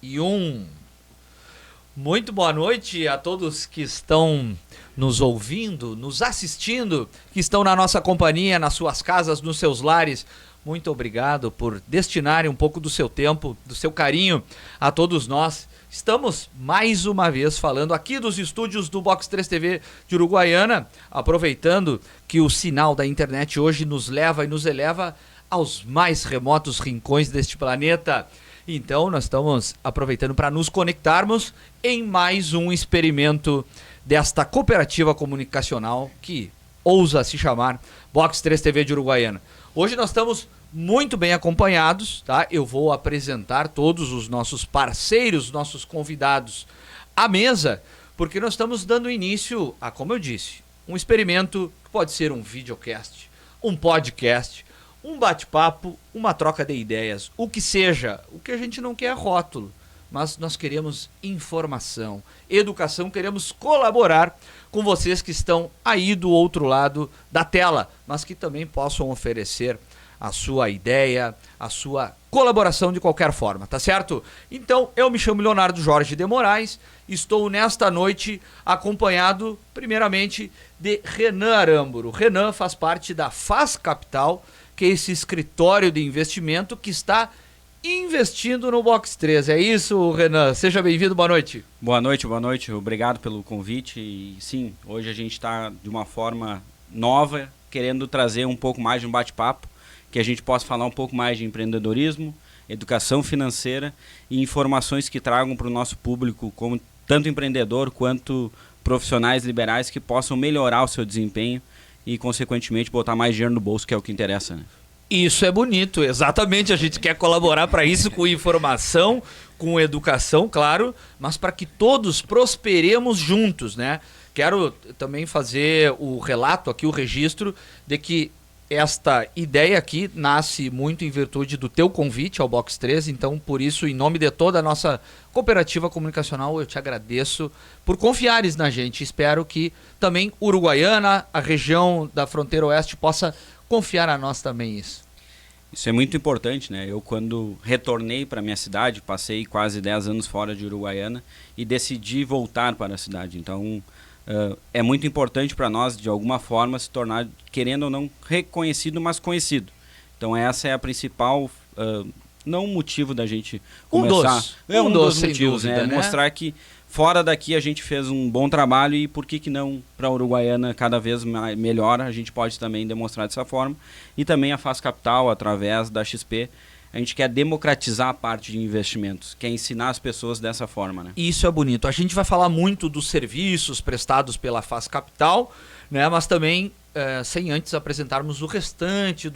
E muito boa noite a todos que estão nos ouvindo, nos assistindo, que estão na nossa companhia, nas suas casas, nos seus lares. Muito obrigado por destinarem um pouco do seu tempo, do seu carinho a todos nós. Estamos mais uma vez falando aqui dos estúdios do Box 3 TV de Uruguaiana, aproveitando que o sinal da internet hoje nos leva e nos eleva aos mais remotos rincões deste planeta. Então, nós estamos aproveitando para nos conectarmos em mais um experimento desta cooperativa comunicacional que ousa se chamar Box 3 TV de Uruguaiana. Hoje nós estamos muito bem acompanhados, tá? Eu vou apresentar todos os nossos parceiros, nossos convidados à mesa, porque nós estamos dando início a, como eu disse, um experimento que pode ser um videocast, um podcast, um bate-papo, uma troca de ideias, o que seja. O que a gente não quer é rótulo, mas nós queremos informação, educação, queremos colaborar com vocês que estão aí do outro lado da tela, mas que também possam oferecer a sua ideia, a sua colaboração de qualquer forma, tá certo? Então, eu me chamo Leonardo Jorge de Moraes, estou nesta noite acompanhado, primeiramente, de Renan Aramburu. Renan faz parte da Faz Capital, que é esse escritório de investimento que está investindo no Box 3. É isso, Renan? Seja bem-vindo, boa noite. Boa noite. Obrigado pelo convite. E sim, hoje a gente está de uma forma nova, querendo trazer um pouco mais de um bate-papo, que a gente possa falar um pouco mais de empreendedorismo, educação financeira e informações que tragam para o nosso público, como tanto empreendedor quanto profissionais liberais, que possam melhorar o seu desempenho e, consequentemente, botar mais dinheiro no bolso, que é o que interessa, né? Isso é bonito, exatamente. A gente quer colaborar para isso com informação, com educação, claro, mas para que todos prosperemos juntos, né? Quero também fazer o relato aqui, o registro, de que esta ideia aqui nasce muito em virtude do teu convite ao Box 3, então por isso, em nome de toda a nossa cooperativa comunicacional, eu te agradeço por confiares na gente. Espero que também Uruguaiana, a região da fronteira oeste, possa confiar a nós também isso. Isso é muito importante, né? Eu, quando retornei para minha cidade, passei quase 10 anos fora de Uruguaiana e decidi voltar para a cidade. Então, é muito importante para nós, de alguma forma, se tornar, querendo ou não, reconhecido, mas conhecido. Então, essa é a principal, não o motivo da gente começar. Um dos motivos, dúvida, né? Mostrar que fora daqui a gente fez um bom trabalho e por que não para a Uruguaiana cada vez melhor, a gente pode também demonstrar dessa forma. E também a Faz Capital, através da XP, a gente quer democratizar a parte de investimentos, quer ensinar as pessoas dessa forma, né? Isso é bonito. A gente vai falar muito dos serviços prestados pela Faz Capital, né? Mas também sem antes apresentarmos o restante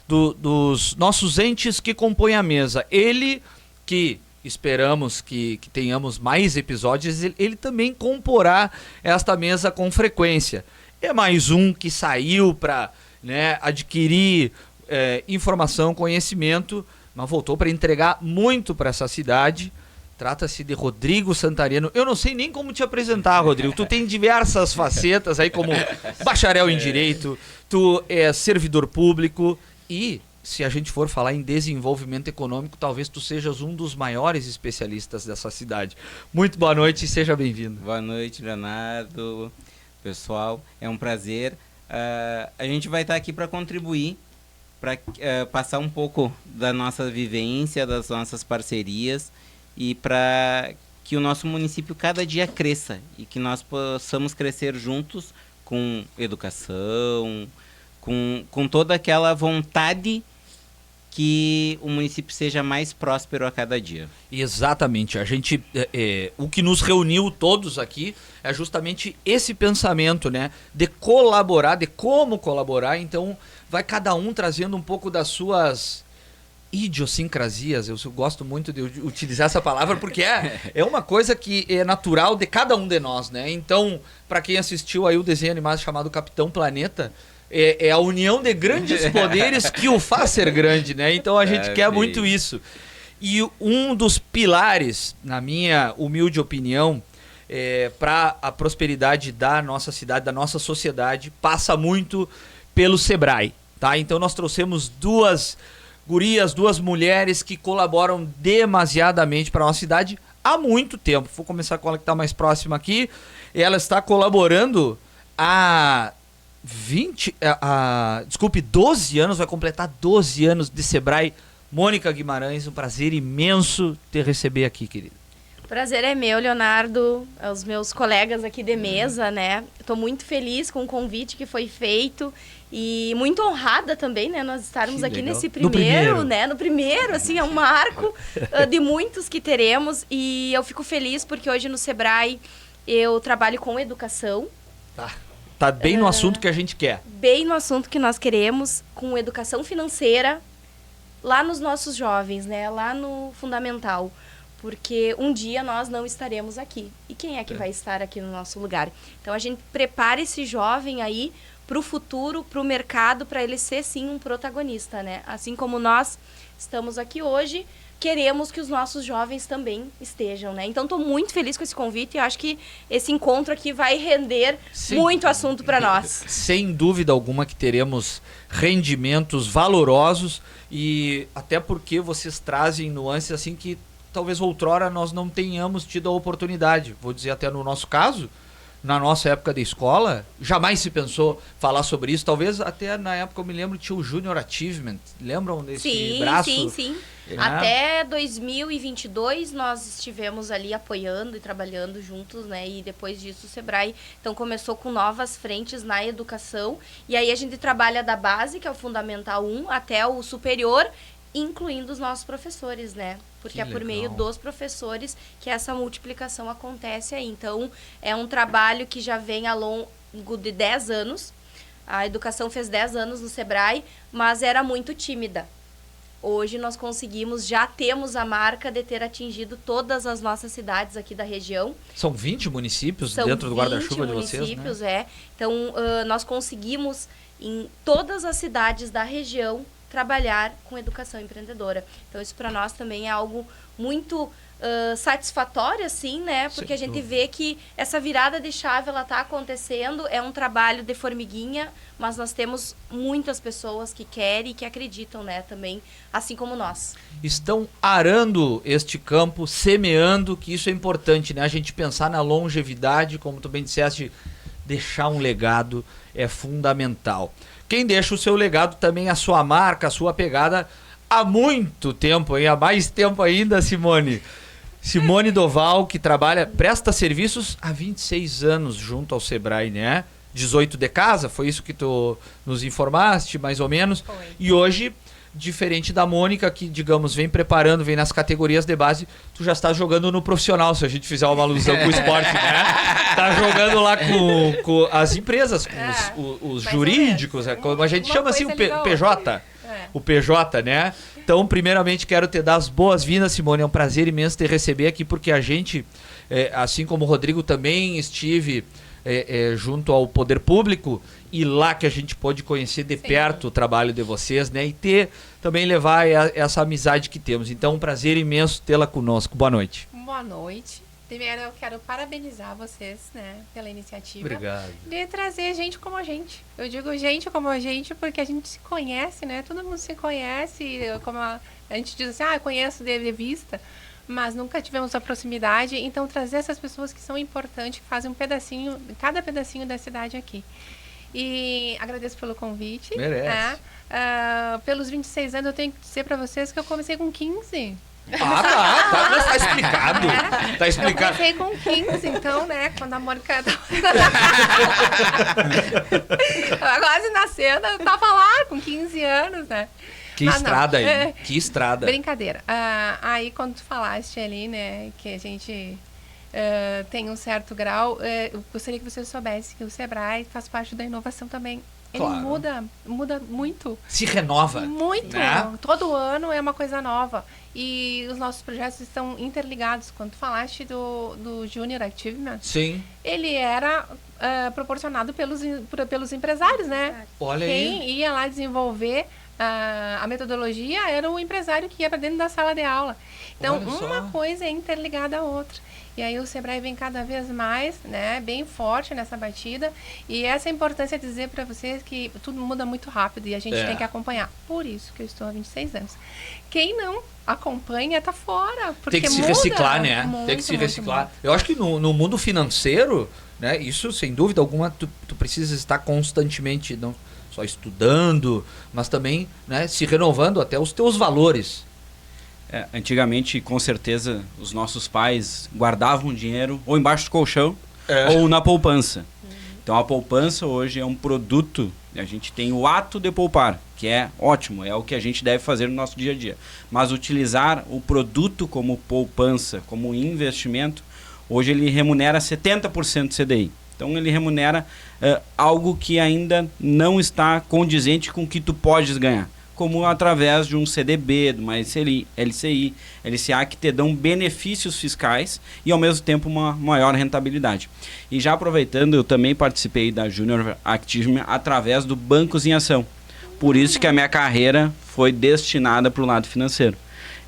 dos nossos entes que compõem a mesa. Ele que esperamos que tenhamos mais episódios, ele também comporá esta mesa com frequência. É mais um que saiu para, né, adquirir informação, conhecimento, mas voltou para entregar muito para essa cidade. Trata-se de Rodrigo Santareno. Eu não sei nem como te apresentar, Rodrigo. Tu tem diversas facetas aí, como bacharel em Direito, tu é servidor público e, se a gente for falar em desenvolvimento econômico, talvez tu sejas um dos maiores especialistas dessa cidade. Muito boa noite e seja bem-vindo. Boa noite, Leonardo. Pessoal, é um prazer. A gente vai estar aqui para contribuir, para passar um pouco da nossa vivência, das nossas parcerias e para que o nosso município cada dia cresça e que nós possamos crescer juntos com educação, com toda aquela vontade que o município seja mais próspero a cada dia. Exatamente. A gente, o que nos reuniu todos aqui é justamente esse pensamento, né? De colaborar, de como colaborar. Então, vai cada um trazendo um pouco das suas idiosincrasias. Eu gosto muito de utilizar essa palavra porque é uma coisa que é natural de cada um de nós, né? Então, para quem assistiu aí o desenho animado chamado Capitão Planeta, é a união de grandes poderes que o faz ser grande, né? Então a gente quer muito isso. E um dos pilares, na minha humilde opinião, para a prosperidade da nossa cidade, da nossa sociedade, passa muito pelo Sebrae, tá? Então nós trouxemos duas gurias, 2 mulheres que colaboram demasiadamente para a nossa cidade há muito tempo. Vou começar com ela que está mais próxima aqui. Ela está colaborando há 12 anos, vai completar 12 anos de Sebrae. Mônica Guimarães, um prazer imenso te receber aqui, querida. O prazer é meu, Leonardo, os meus colegas aqui de mesa, né? Estou muito feliz com o convite que foi feito e muito honrada também, né? Nós estarmos Que aqui legal. nesse No primeiro. né? No primeiro, assim, é um marco de muitos que teremos e eu fico feliz porque hoje no Sebrae eu trabalho com educação. Tá bem no assunto que a gente quer. Bem no assunto que nós queremos, com educação financeira, lá nos nossos jovens, né? Lá no fundamental. Porque um dia nós não estaremos aqui. E quem é que vai estar aqui no nosso lugar? Então a gente prepara esse jovem aí para o futuro, para o mercado, para ele ser sim um protagonista, né? Assim como nós estamos aqui hoje, queremos que os nossos jovens também estejam, né? Então estou muito feliz com esse convite e acho que esse encontro aqui vai render muito assunto para nós. Sem dúvida alguma que teremos rendimentos valorosos e até porque vocês trazem nuances assim que talvez outrora nós não tenhamos tido a oportunidade. Vou dizer até no nosso caso, na nossa época de escola, jamais se pensou falar sobre isso. Talvez até na época, eu me lembro, tinha o Junior Achievement. Lembram desse braço? Sim. É. Até 2022 nós estivemos ali apoiando e trabalhando juntos, né? E depois disso o Sebrae então começou com novas frentes na educação. E aí a gente trabalha da base, que é o Fundamental 1, até o superior, incluindo os nossos professores, né? Porque é por meio dos professores que essa multiplicação acontece aí. Então, é um trabalho que já vem ao longo de 10 anos. A educação fez 10 anos no Sebrae, mas era muito tímida. Hoje nós conseguimos, já temos a marca de ter atingido todas as nossas cidades aqui da região. São 20 municípios São dentro do guarda-chuva de 20 vocês, municípios, né? Então, nós conseguimos, em todas as cidades da região, trabalhar com educação empreendedora. Então, isso para nós também é algo muito satisfatório, assim, né? Porque a gente vê que essa virada de chave, ela está acontecendo, é um trabalho de formiguinha, mas nós temos muitas pessoas que querem e que acreditam, né? Também, assim como nós. Estão arando este campo, semeando, que isso é importante, né? A gente pensar na longevidade, como tu bem disseste, deixar um legado é fundamental. Quem deixa o seu legado também, a sua marca, a sua pegada, há muito tempo, hein? Há mais tempo ainda, Simone. Simone Doval, que presta serviços há 26 anos junto ao Sebrae, né? 18 de casa, foi isso que tu nos informaste, mais ou menos. Foi. E hoje, diferente da Mônica, que, digamos, vem preparando, vem nas categorias de base, tu já está jogando no profissional, se a gente fizer uma alusão com o esporte, né? Tá jogando lá com as empresas, com os jurídicos, como a gente chama assim, o PJ. O PJ, né? Então, primeiramente, quero te dar as boas-vindas, Simone. É um prazer imenso te receber aqui, porque a gente, assim como o Rodrigo, também estive junto ao poder público e lá que a gente pôde conhecer de perto o trabalho de vocês, né? E também levar essa amizade que temos. Então, um prazer imenso tê-la conosco. Boa noite. Boa noite. Primeiro, eu quero parabenizar vocês, né, pela iniciativa. Obrigado. De trazer gente como a gente. Eu digo gente como a gente porque a gente se conhece, né? Todo mundo se conhece, como a gente diz assim, conheço de vista, mas nunca tivemos a proximidade. Então, trazer essas pessoas que são importantes, que fazem cada pedacinho da cidade aqui. E agradeço pelo convite. Merece. Pelos 26 anos, eu tenho que dizer para vocês que eu comecei com 15. Tá, mas tá explicado. Tá explicado. Eu comecei com 15, então, né? Quando a Mônica quase nascendo, eu tava lá com 15 anos, né? Que estrada aí, que estrada. Brincadeira. Aí, quando tu falaste ali, né, que a gente tem um certo grau, eu gostaria que você soubesse que o Sebrae faz parte da inovação também. Ele muda muito. Se renova. Muito. Né? Todo ano é uma coisa nova. E os nossos projetos estão interligados. Quando tu falaste do Junior Achievement, Sim. ele era proporcionado pelos empresários, né? Olha Quem aí. ia lá desenvolver a metodologia era o empresário que ia para dentro da sala de aula. Então, Olha só. uma coisa é interligada à outra. E aí o Sebrae vem cada vez mais, né, bem forte nessa batida. E essa é a importância de dizer para vocês que tudo muda muito rápido e a gente tem que acompanhar. Por isso que eu estou há 26 anos. Quem não acompanha tá fora. Porque Tem que se muda reciclar, né? muito, Tem que se muito, reciclar. muito. Eu acho que no mundo financeiro, né, isso sem dúvida alguma, tu precisa estar constantemente, não só estudando, mas também, né, se renovando até os teus valores. Antigamente, com certeza, os nossos pais guardavam dinheiro ou embaixo do colchão ou na poupança. Então, a poupança hoje é um produto, a gente tem o ato de poupar, que é ótimo, é o que a gente deve fazer no nosso dia a dia. Mas utilizar o produto como poupança, como investimento, hoje ele remunera 70% do CDI. Então, ele remunera algo que ainda não está condizente com o que tu podes ganhar, como através de um CDB, de uma LCI, LCA, que te dão benefícios fiscais e, ao mesmo tempo, uma maior rentabilidade. E já aproveitando, eu também participei da Junior Activism através do Bancos em Ação. Por isso que a minha carreira foi destinada para o lado financeiro.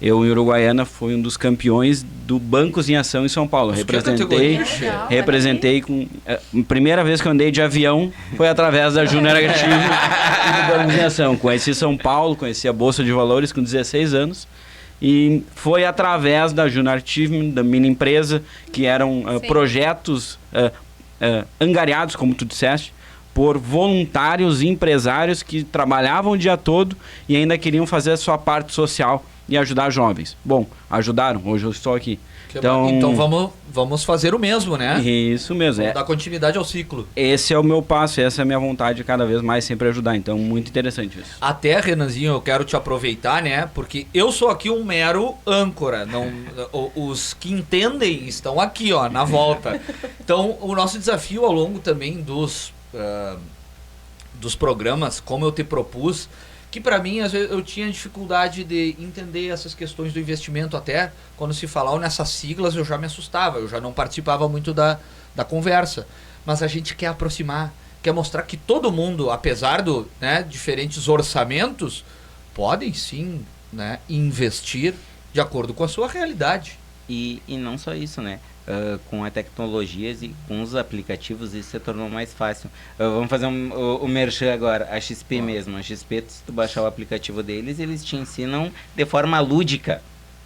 Eu, em Uruguaiana, fui um dos campeões do Bancos em Ação em São Paulo. Representei com... A primeira vez que eu andei de avião foi através da Junior Activism e do Bancos em Ação. Conheci São Paulo, conheci a Bolsa de Valores com 16 anos. E foi através da Junior Activism, da minha empresa, que eram projetos angariados, como tu disseste, por voluntários e empresários que trabalhavam o dia todo e ainda queriam fazer a sua parte social e ajudar jovens. Bom, ajudaram, hoje eu estou aqui. Então vamos fazer o mesmo, né? Isso mesmo. Vamos dar continuidade ao ciclo. Esse é o meu passo, essa é a minha vontade, cada vez mais sempre ajudar. Então, muito interessante isso. Até, Renanzinho, eu quero te aproveitar, né? Porque eu sou aqui um mero âncora. Não, os que entendem estão aqui, ó, na volta. Então, o nosso desafio ao longo também dos programas, como eu te propus, que para mim, às vezes, eu tinha dificuldade de entender essas questões do investimento, até quando se falava nessas siglas eu já me assustava, eu já não participava muito da conversa. Mas a gente quer aproximar, quer mostrar que todo mundo, apesar do, né, diferentes orçamentos, podem sim, né, investir de acordo com a sua realidade. E não só isso, né? Com as tecnologias e com os aplicativos isso se tornou mais fácil. Vamos fazer o merchan agora, a XP mesmo. A XP, se tu baixar o aplicativo deles, eles te ensinam de forma lúdica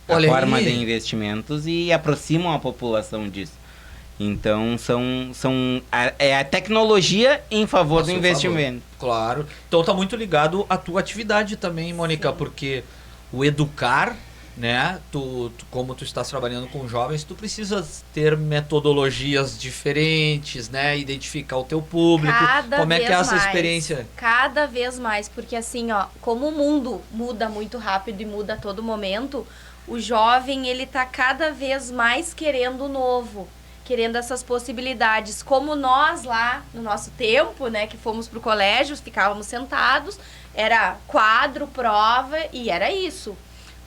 a forma de investimentos e aproximam a população disso. Então, é a tecnologia em favor do investimento. Claro. Então tá muito ligado à tua atividade também, Mônica, porque o educar, né, como tu estás trabalhando com jovens, tu precisas ter metodologias diferentes, né, identificar o teu público. Como é que é essa experiência? Cada vez mais, porque assim, ó, como o mundo muda muito rápido e muda a todo momento, o jovem, ele tá cada vez mais querendo o novo, querendo essas possibilidades. Como nós lá, no nosso tempo, né, que fomos pro colégio, ficávamos sentados, era quadro, prova e era isso.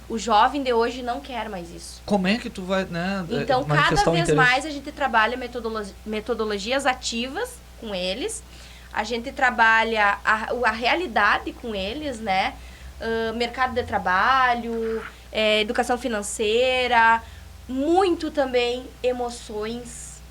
O jovem de hoje não quer mais isso. Como é que tu vai, né, então, cada vez mais a gente trabalha metodologias ativas com eles. A gente trabalha a realidade com eles, né? Mercado de trabalho, educação financeira, muito também emoções,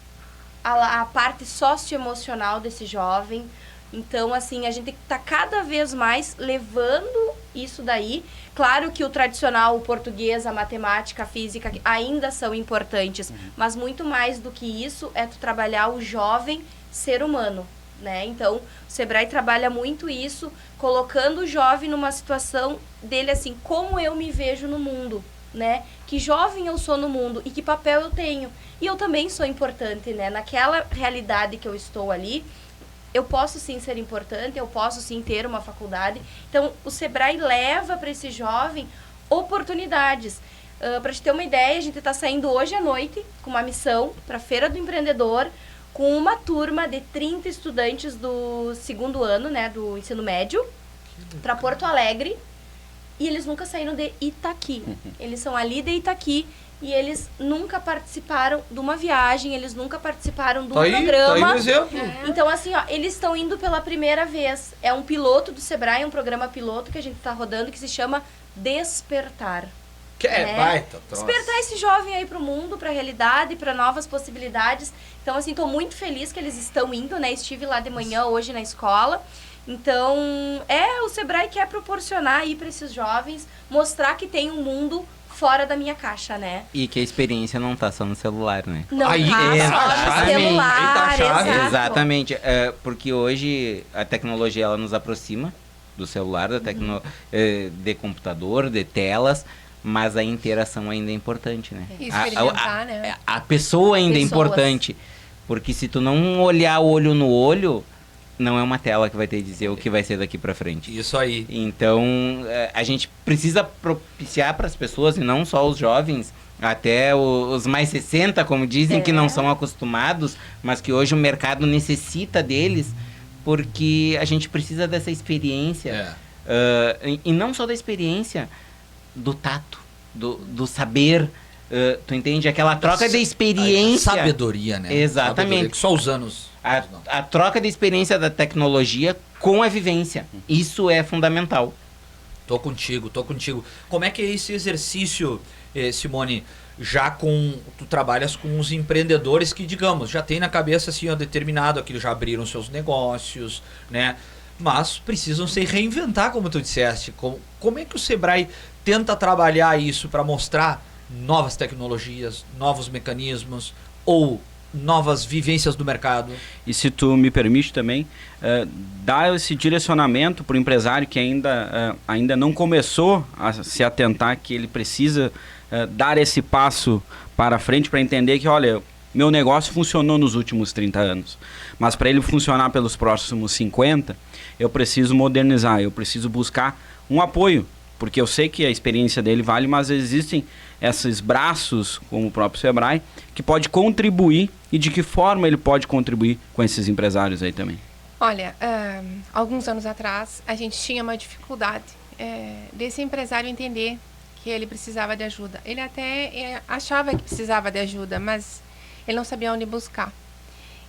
a parte socioemocional desse jovem. Então, assim, a gente está cada vez mais levando isso daí. Claro que o tradicional, o português, a matemática, a física ainda são importantes, mas muito mais do que isso é tu trabalhar o jovem ser humano, né? Então, o Sebrae trabalha muito isso, colocando o jovem numa situação dele assim, como eu me vejo no mundo, né? Que jovem eu sou no mundo e que papel eu tenho. E eu também sou importante, né? Naquela realidade que eu estou ali, eu posso sim ser importante, eu posso sim ter uma faculdade. Então, o Sebrae leva para esse jovem oportunidades. Para te ter uma ideia, a gente está saindo hoje à noite com uma missão para a Feira do Empreendedor, com uma turma de 30 estudantes do segundo ano, né, do ensino médio, para Porto Alegre. E eles nunca saíram de Itaqui. Eles são ali de Itaqui. e eles nunca participaram de uma viagem, eles nunca participaram de um Tá aí programa. um exemplo. Então, assim, ó, eles estão indo pela primeira vez. É um piloto do Sebrae, um programa piloto que a gente está rodando que se chama Despertar. Que é baita troço. Despertar esse jovem aí pro mundo, pra realidade, pra novas possibilidades. Então, assim, tô muito feliz que eles estão indo, né? Estive lá de manhã hoje na escola. Então, o Sebrae quer proporcionar aí pra esses jovens, mostrar que tem um mundo fora da minha caixa, né? E que a experiência não tá só no celular, né? Não Aí, tá só no exatamente. celular, Aí tá a chave. exato. Exatamente, porque hoje a tecnologia ela nos aproxima do celular, de computador, de telas, mas a interação ainda é importante, né? E experimentar, né? A pessoa ainda é Pessoas. importante, porque se tu não olhar olho no olho, não é uma tela que vai te dizer o que vai ser daqui pra frente. Isso aí. Então, a gente precisa propiciar para as pessoas, e não só os jovens, até os mais 60, como dizem, que não são acostumados, mas que hoje o mercado necessita deles, porque a gente precisa dessa experiência. E não só da experiência, do tato, do saber. Tu entende? Aquela troca de experiência. Sabedoria, né? Exatamente. Sabedoria, que só os anos. A troca de experiência da tecnologia com a vivência. Isso é fundamental. Tô contigo. Como é que é esse exercício, Simone? Tu trabalhas com os empreendedores que, digamos, já tem na cabeça assim, ó, determinado, que já abriram seus negócios, né? Mas precisam se reinventar, como tu disseste. Como é que o Sebrae tenta trabalhar isso para mostrar novas tecnologias, novos mecanismos ou novas vivências do mercado? E se tu me permite também, dar esse direcionamento para o empresário que ainda não começou a se atentar que ele precisa dar esse passo para frente para entender que, olha, meu negócio funcionou nos últimos 30 anos, mas para ele funcionar pelos próximos 50, eu preciso modernizar, eu preciso buscar um apoio, porque eu sei que a experiência dele vale, mas existem esses braços, como o próprio Sebrae, que pode contribuir, e de que forma ele pode contribuir com esses empresários aí também? Olha, alguns anos atrás, a gente tinha uma dificuldade desse empresário entender que ele precisava de ajuda. Ele até achava que precisava de ajuda, mas ele não sabia onde buscar.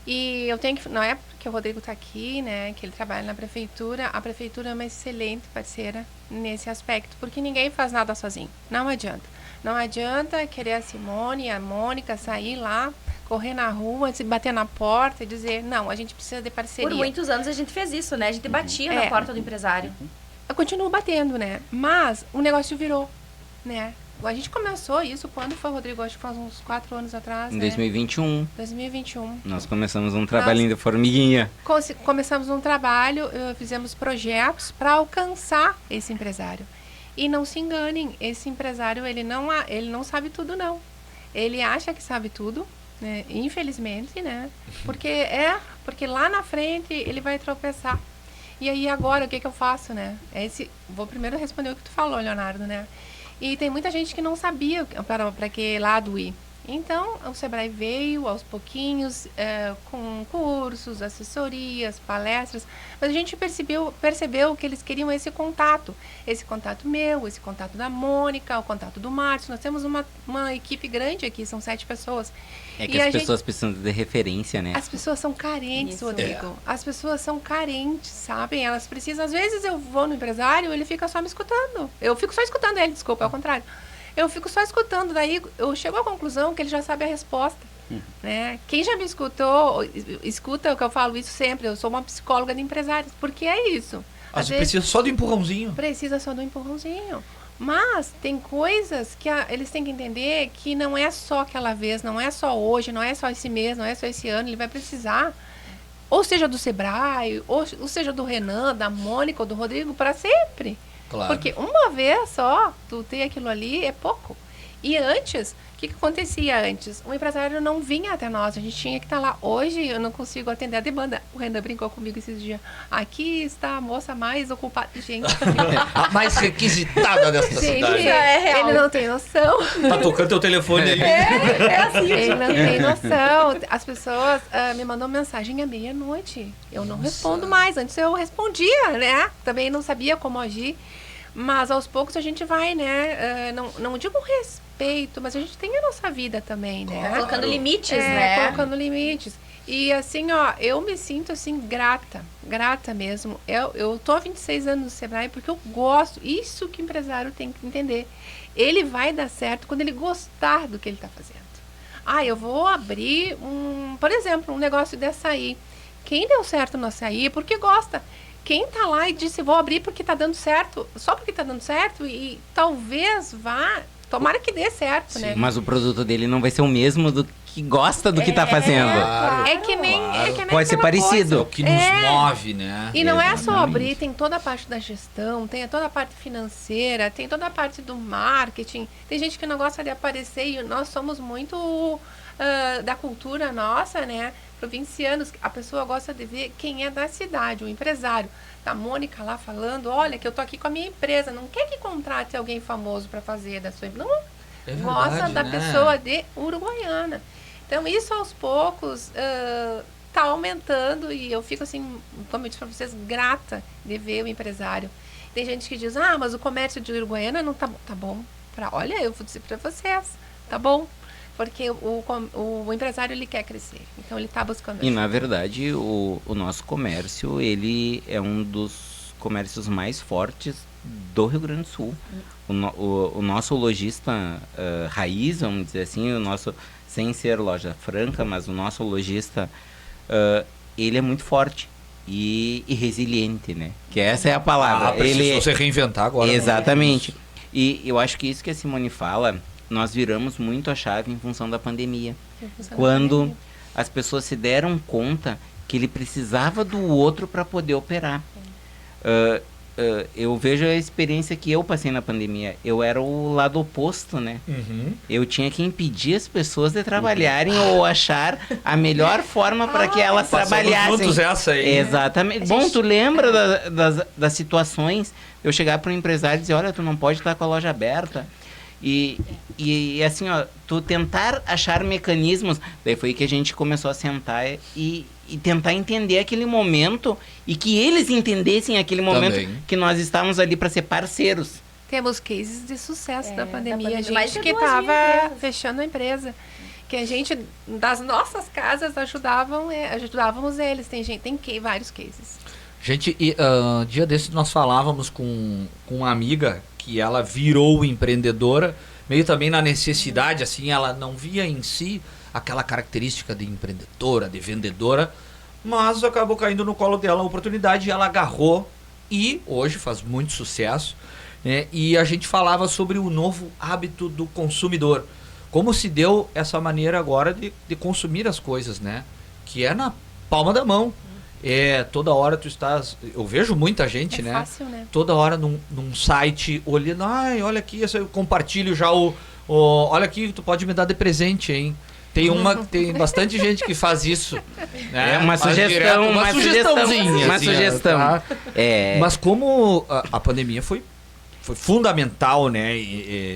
E eu tenho que, na época que o Rodrigo está aqui, né, que ele trabalha na prefeitura, a prefeitura é uma excelente parceira nesse aspecto, porque ninguém faz nada sozinho, não adianta. Não adianta querer a Simone e a Mônica sair lá, correr na rua, se bater na porta e dizer, não, a gente precisa de parceria. Por muitos anos a gente fez isso, né? A gente batia na porta do empresário. Eu continuo batendo, né? Mas o negócio virou, né? A gente começou isso quando foi, Rodrigo? Acho que faz uns 4 anos atrás, Em né? 2021, 2021. nós começamos um trabalhinho de formiguinha. Começamos um trabalho, fizemos projetos para alcançar esse empresário. E não se enganem, esse empresário, ele não sabe tudo, não. Ele acha que sabe tudo, né? Infelizmente, né? Porque lá na frente ele vai tropeçar. E aí agora, o que eu faço, né? Vou primeiro responder o que tu falou, Leonardo, né? E tem muita gente que não sabia para que lado ir. Então, o Sebrae veio aos pouquinhos, com cursos, assessorias, palestras, mas a gente percebeu que eles queriam esse contato meu, esse contato da Mônica, o contato do Márcio. Nós temos uma equipe grande aqui, são 7 pessoas. É que as pessoas precisam de referência, né? As pessoas são carentes, Isso. Rodrigo. As pessoas são carentes, sabem? Elas precisam, às vezes eu vou no empresário, ele fica só me escutando. Eu fico só escutando ele, desculpa, ao contrário. Eu fico só escutando, daí eu chego à conclusão que ele já sabe a resposta, né? Quem já me escutou, escuta o que eu falo isso sempre, eu sou uma psicóloga de empresários, porque é isso. Às vezes precisa só do empurrãozinho. Precisa só do empurrãozinho. Mas tem coisas que eles têm que entender que não é só aquela vez, não é só hoje, não é só esse mês, não é só esse ano, ele vai precisar, ou seja do Sebrae, ou seja do Renan, da Mônica ou do Rodrigo, para sempre. Claro. Porque uma vez só, tu ter aquilo ali é pouco. E antes, o que acontecia antes? O empresário não vinha até nós, a gente tinha que estar lá. Hoje eu não consigo atender a demanda. O Renan brincou comigo esses dias. Aqui está a moça mais ocupada. Gente, A mais requisitada desta cidade. é real. ele não tem noção. Tá tocando teu telefone aí. É assim, Ele não tem noção. As pessoas me mandam mensagem à meia-noite. Eu não respondo mais. Antes eu respondia, né? Também não sabia como agir. Mas aos poucos a gente vai, né? Não digo respeito, mas a gente tem a nossa vida também, né? Colocando limites, né? Colocando limites. E assim, ó, eu me sinto assim grata mesmo. Eu tô há 26 anos no Sebrae porque eu gosto, isso que o empresário tem que entender. Ele vai dar certo quando ele gostar do que ele está fazendo. Eu vou abrir por exemplo, um negócio de açaí. Quem deu certo no açaí é porque gosta. Quem tá lá e disse, vou abrir porque tá dando certo, só porque tá dando certo e talvez vá, tomara que dê certo, né? Mas o produto dele não vai ser o mesmo do que gosta do que tá fazendo. Claro, É que nem Pode ser aquela parecido. É o que nos move, né? E não é só Exatamente. abrir, tem toda a parte da gestão, tem toda a parte financeira, tem toda a parte do marketing. Tem gente que não gosta de aparecer e nós somos muito da cultura nossa, né? Provincianos, a pessoa gosta de ver quem é da cidade, o empresário. Tá a Mônica lá falando, olha que eu tô aqui com a minha empresa, não quer que contrate alguém famoso para fazer da sua empresa. Não, É verdade, gosta da né? pessoa de Uruguaiana. Então, isso aos poucos tá aumentando e eu fico assim, como eu disse para vocês, grata de ver o empresário. Tem gente que diz, mas o comércio de Uruguaiana não tá bom. Olha, eu vou dizer para vocês, tá bom. Porque o empresário, ele quer crescer. Então, ele está buscando. E, na verdade, o nosso comércio, ele é um dos comércios mais fortes do Rio Grande do Sul. O nosso lojista raiz, vamos dizer assim, o nosso, sem ser loja franca, mas o nosso lojista, ele é muito forte e resiliente, né? Que essa é a palavra. Precisou se reinventar agora. Exatamente. E eu acho que isso que a Simone fala, nós viramos muito a chave em função da pandemia. Quando as pessoas se deram conta que ele precisava do outro para poder operar. Eu vejo a experiência que eu passei na pandemia. Eu era o lado oposto, né? Uhum. Eu tinha que impedir as pessoas de trabalharem ou achar a melhor forma para que elas trabalhassem. Juntos essa aí. Exatamente. Bom, tu lembra das situações? Eu chegar para um empresário e dizer, olha, tu não pode estar com a loja aberta. E assim, ó, tu tentar achar mecanismos, daí foi que a gente começou a sentar e tentar entender aquele momento e que eles entendessem aquele momento Também. que nós estávamos ali para ser parceiros. Temos cases de sucesso da Da pandemia. pandemia. Mais Gente de que 2.000 estava empresas. fechando a empresa. Que a gente, das nossas casas, ajudávamos eles. Tem vários cases. Gente, dia desses nós falávamos com uma amiga que ela virou empreendedora, meio também na necessidade, assim, ela não via em si aquela característica de empreendedora, de vendedora, mas acabou caindo no colo dela a oportunidade e ela agarrou e hoje faz muito sucesso, né? E a gente falava sobre o novo hábito do consumidor, como se deu essa maneira agora de consumir as coisas, né? Que é na palma da mão. Toda hora tu estás... Eu vejo muita gente, né? Fácil, né? Toda hora num site olhando, olha aqui, eu compartilho já olha aqui, tu pode me dar de presente, hein? Tem bastante gente que faz isso, né? Uma Faz sugestão, direto, uma sugestãozinha, uma assim, sugestão. tá? É, Mas como a pandemia foi fundamental, né?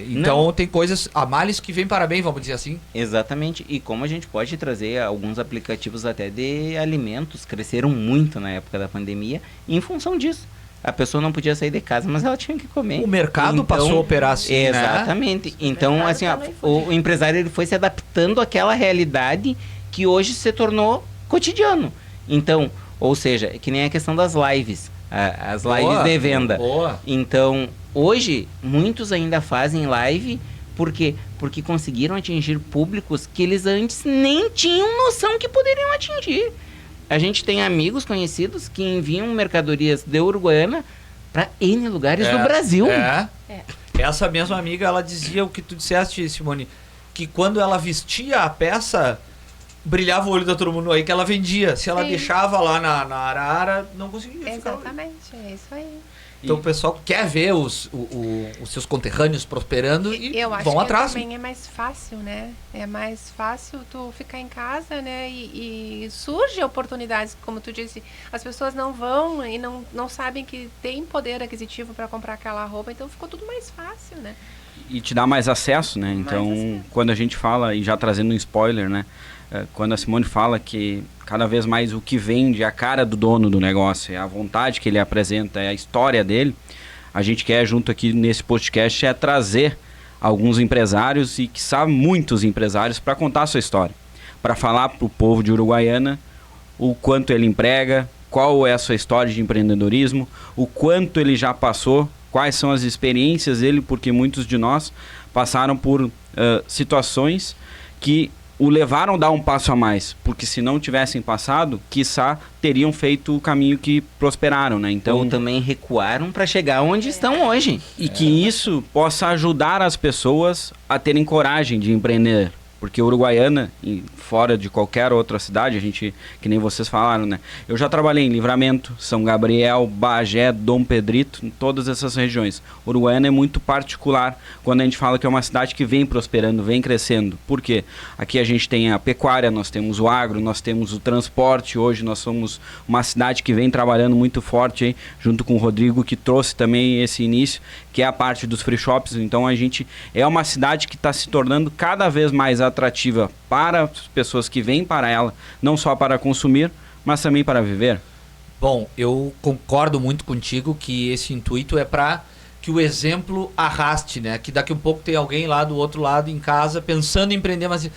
Então tem coisas, há males que vêm para bem, vamos dizer assim. exatamente. E como a gente pode trazer alguns aplicativos até de alimentos, cresceram muito na época da pandemia em função disso. A pessoa não podia sair de casa, mas ela tinha que comer. O mercado passou a operar assim, né? Exatamente. Então, mercado assim, ó, tá no o empresário ele foi se adaptando àquela realidade que hoje se tornou cotidiano. Então, ou seja, que nem a questão das lives. As lives de venda. Boa. Então, hoje, muitos ainda fazem live, por quê? Porque conseguiram atingir públicos que eles antes nem tinham noção que poderiam atingir. A gente tem amigos conhecidos que enviam mercadorias de Uruguaiana para N lugares do Brasil. Essa mesma amiga, ela dizia o que tu disseste, Simone, que quando ela vestia a peça, brilhava o olho de todo mundo aí que ela vendia. Se ela Sim. deixava lá na arara, não conseguia ficar. Exatamente, é isso aí. Então o pessoal quer ver os seus conterrâneos prosperando e Eu acho vão que atrás. também é mais fácil, né? É mais fácil tu ficar em casa, né? E surge oportunidades, como tu disse. As pessoas não vão e não sabem que tem poder aquisitivo para comprar aquela roupa, então ficou tudo mais fácil, né? E te dá mais acesso, né? Então, acesso. quando a gente fala, e já trazendo um spoiler, né? Quando a Simone fala que cada vez mais o que vende é a cara do dono do negócio, é a vontade que ele apresenta, é a história dele, a gente quer junto aqui nesse podcast trazer alguns empresários e, quiçá, muitos empresários para contar a sua história, para falar para o povo de Uruguaiana o quanto ele emprega, qual é a sua história de empreendedorismo, o quanto ele já passou, quais são as experiências dele, porque muitos de nós passaram por situações que o levaram a dar um passo a mais, porque se não tivessem passado, quiçá teriam feito o caminho que prosperaram, né? Então, Ou também recuaram para chegar onde estão hoje. e que isso possa ajudar as pessoas a terem coragem de empreender. Porque Uruguaiana, fora de qualquer outra cidade, a gente, que nem vocês falaram, né? Eu já trabalhei em Livramento, São Gabriel, Bagé, Dom Pedrito, em todas essas regiões. Uruguaiana é muito particular quando a gente fala que é uma cidade que vem prosperando, vem crescendo. Por quê? Aqui a gente tem a pecuária, nós temos o agro, nós temos o transporte. Hoje nós somos uma cidade que vem trabalhando muito forte, hein? Junto com o Rodrigo, que trouxe também esse início, que é a parte dos free shops. Então a gente é uma cidade que está se tornando cada vez mais atrativa para as pessoas que vêm para ela, não só para consumir, mas também para viver. Bom, eu concordo muito contigo que esse intuito é para que o exemplo arraste, né? Que daqui a pouco tem alguém lá do outro lado em casa pensando em empreender, mas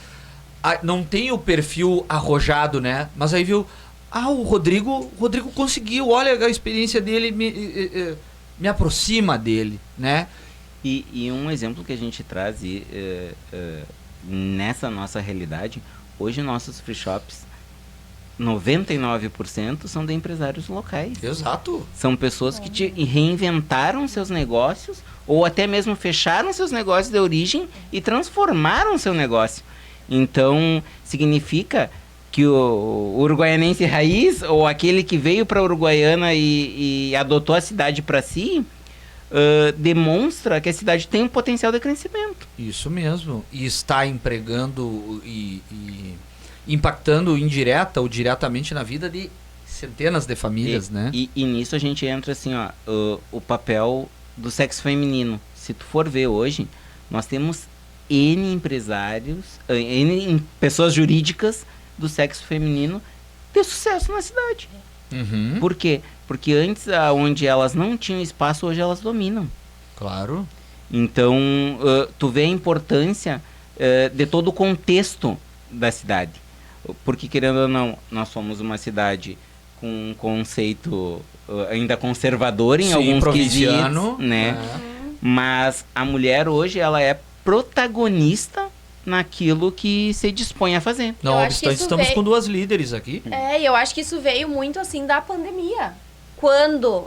não tem o perfil arrojado, né? Mas aí viu, o Rodrigo conseguiu, olha a experiência dele, me aproxima dele, né? E um exemplo que a gente traz nessa nossa realidade, hoje nossos free shops, 99% são de empresários locais. Exato. São pessoas que reinventaram seus negócios ou até mesmo fecharam seus negócios de origem e transformaram seu negócio. Então, significa que o uruguaianense raiz, ou aquele que veio para a Uruguaiana e adotou a cidade para si, demonstra que a cidade tem um potencial de crescimento. Isso mesmo. E está empregando e impactando indireta ou diretamente na vida de centenas de famílias, né? E nisso a gente entra assim, o papel do sexo feminino. Se tu for ver hoje, nós temos N empresários, N pessoas jurídicas do sexo feminino de sucesso na cidade. Uhum. Por quê? Porque antes, onde elas não tinham espaço, hoje elas dominam. Claro. Então, tu vê a importância de todo o contexto da cidade. Porque, querendo ou não, nós somos uma cidade com um conceito ainda conservador em Sim, alguns provinciano, quesitos, né? É. Mas a mulher hoje, ela é protagonista naquilo que se dispõe a fazer. Não Eu acho que obstante, isso estamos veio- com duas líderes aqui. E eu acho que isso veio muito assim da pandemia. Quando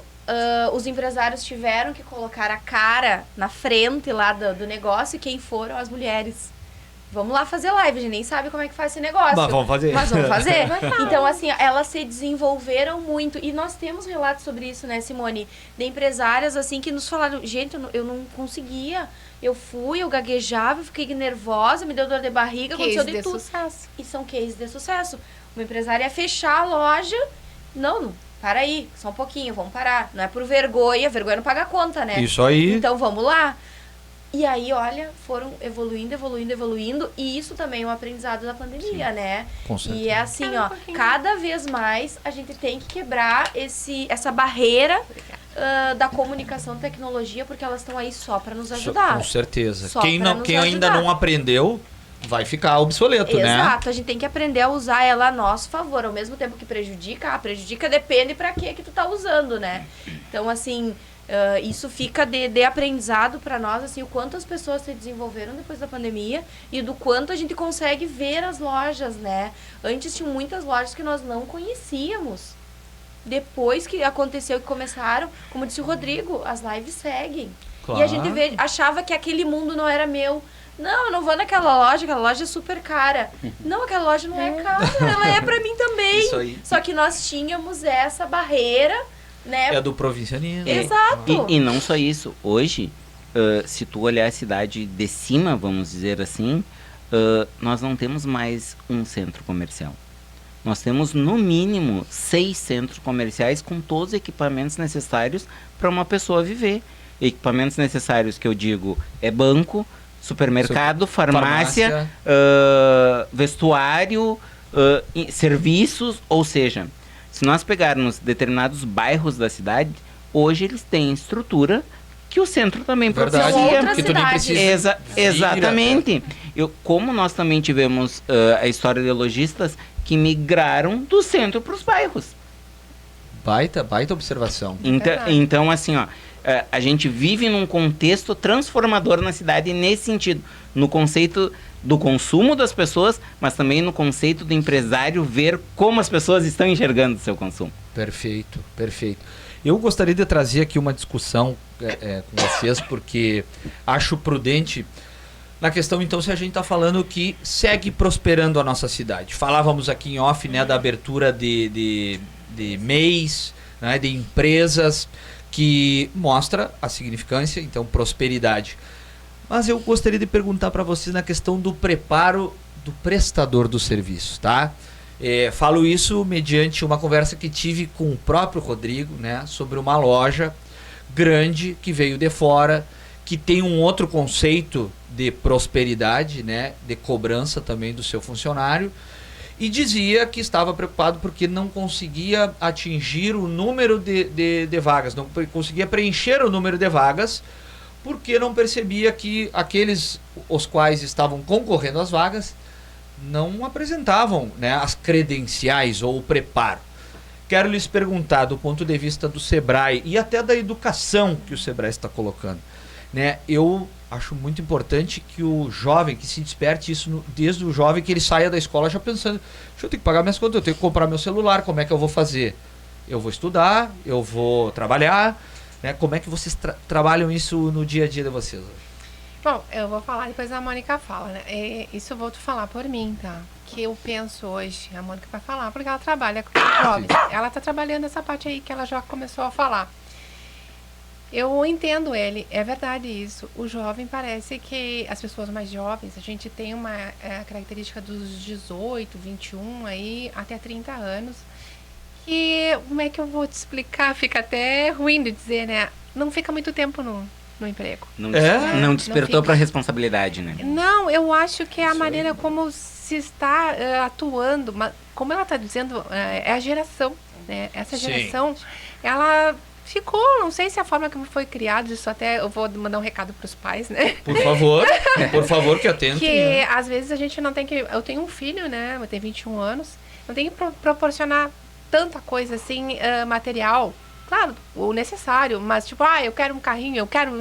os empresários tiveram que colocar a cara na frente lá do negócio, e quem foram? As mulheres. Vamos lá fazer live, a gente nem sabe como é que faz esse negócio. Mas vamos fazer. Mas vamos fazer. Então, assim, elas se desenvolveram muito. E nós temos relatos sobre isso, né, Simone? De empresárias, assim, que nos falaram, gente, eu não conseguia. Eu gaguejava, eu fiquei nervosa, me deu dor de barriga, aconteceu de tudo. Sucesso. E são cases de sucesso. Uma empresária ia fechar a loja. Não, para aí, só um pouquinho, vamos parar. Não é por vergonha não paga a conta, né? Isso aí. Então vamos lá. E aí, olha, foram evoluindo. E isso também é um aprendizado da pandemia, né? Com certeza. E é assim, Um ó, pouquinho. cada vez mais a gente tem que quebrar essa barreira da comunicação e tecnologia, porque elas estão aí só para nos ajudar. Com certeza. Só Quem, pra não, nos quem ainda ajudar. não aprendeu vai ficar obsoleto, né? Exato, a gente tem que aprender a usar ela a nosso favor, ao mesmo tempo que prejudica, depende pra que tu tá usando, né? Então, assim, isso fica de aprendizado pra nós, assim, o quanto as pessoas se desenvolveram depois da pandemia e do quanto a gente consegue ver as lojas, né? Antes tinham muitas lojas que nós não conhecíamos. Depois que aconteceu e começaram, como disse o Rodrigo, as lives seguem. Claro. E a gente achava que aquele mundo não era meu. Não, eu não vou naquela loja, aquela loja é super cara. Não, aquela loja não é cara, ela é pra mim também. Isso aí. Só que nós tínhamos essa barreira, né? É do provincianismo. Exato. E não só isso. Hoje, se tu olhar a cidade de cima, vamos dizer assim, nós não temos mais um centro comercial. Nós temos, no mínimo, 6 centros comerciais com todos os equipamentos necessários para uma pessoa viver. Equipamentos necessários que eu digo é banco, supermercado, farmácia, vestuário, serviços, ou seja, se nós pegarmos determinados bairros da cidade, hoje eles têm estrutura que o centro também Verdade, propicia. outra que tu nem cidade. precisa. Exatamente. Como nós também tivemos a história de lojistas que migraram do centro para os bairros. Baita observação. Verdade. Então, assim, ó, a gente vive num contexto transformador na cidade nesse sentido, no conceito do consumo das pessoas, mas também no conceito do empresário ver como as pessoas estão enxergando o seu consumo. Perfeito. Eu gostaria de trazer aqui uma discussão com vocês, porque acho prudente na questão, então, se a gente está falando que segue prosperando a nossa cidade. Falávamos aqui em off, né, da abertura de MEIs, né, de empresas, que mostra a significância, então, prosperidade. Mas eu gostaria de perguntar para vocês na questão do preparo do prestador do serviço, tá? Falo isso mediante uma conversa que tive com o próprio Rodrigo, né, sobre uma loja grande que veio de fora, que tem um outro conceito de prosperidade, né, de cobrança também do seu funcionário, e dizia que estava preocupado porque não conseguia atingir o número de vagas, não conseguia preencher o número de vagas, porque não percebia que aqueles os quais estavam concorrendo às vagas não apresentavam, né, as credenciais ou o preparo. Quero lhes perguntar, do ponto de vista do Sebrae e até da educação que o Sebrae está colocando, né, eu acho muito importante que o jovem, que se desperte isso desde o jovem, que ele saia da escola já pensando, deixa eu ter que pagar minhas contas, eu tenho que comprar meu celular, como é que eu vou fazer? Eu vou estudar, eu vou trabalhar, né? Como é que vocês trabalham isso no dia a dia de vocês hoje? Bom, eu vou falar, depois a Mônica fala, né? Isso eu vou te falar por mim, tá? Que eu penso hoje, a Mônica vai falar, porque ela trabalha com jovens. Ela tá trabalhando essa parte aí que ela já começou a falar. Eu entendo ele, é verdade isso. O jovem parece que as pessoas mais jovens, a gente tem uma característica dos 18, 21 aí, até 30 anos. Que, como é que eu vou te explicar? Fica até ruim de dizer, né? Não fica muito tempo no emprego. Não despertou fica. para responsabilidade, né? Não, eu acho que é a Isso maneira aí. como se está atuando, mas como ela está dizendo, é a geração, né? Essa Sim. geração, ela ficou, não sei se a forma como foi criado, isso até eu vou mandar um recado para os pais, né? Por favor, que atentem. Que às vezes a gente não tem que... Eu tenho um filho, né? Eu tenho 21 anos, não tem que proporcionar tanta coisa assim, material, claro, o necessário, mas tipo, eu quero um carrinho, eu quero...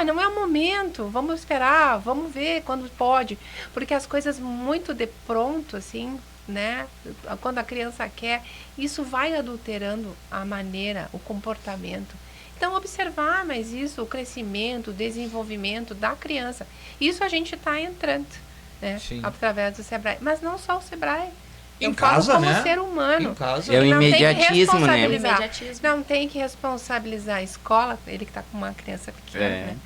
não é o momento, vamos esperar, vamos ver quando pode, porque as coisas muito de pronto, assim, né, quando a criança quer, isso vai adulterando a maneira, o comportamento. Então, observar mais isso, o crescimento, o desenvolvimento da criança, isso a gente está entrando, né, Sim. através do Sebrae, mas não só o Sebrae. Em Eu falo casa, como né? ser humano. Em casa. É o Não tem que imediatismo, né? responsabilizar. Imediatismo. Não tem que responsabilizar a escola, ele que está com uma criança pequena, né?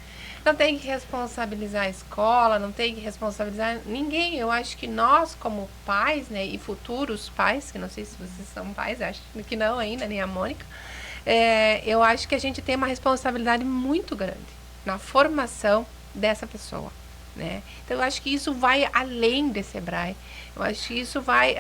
Não tem que responsabilizar a escola, não tem que responsabilizar ninguém. Eu acho que nós, como pais, né, e futuros pais, que não sei se vocês são pais, acho que não ainda, nem a Mônica, eu acho que a gente tem uma responsabilidade muito grande na formação dessa pessoa, né? Então, eu acho que isso vai além de Sebrae. Eu acho que isso vai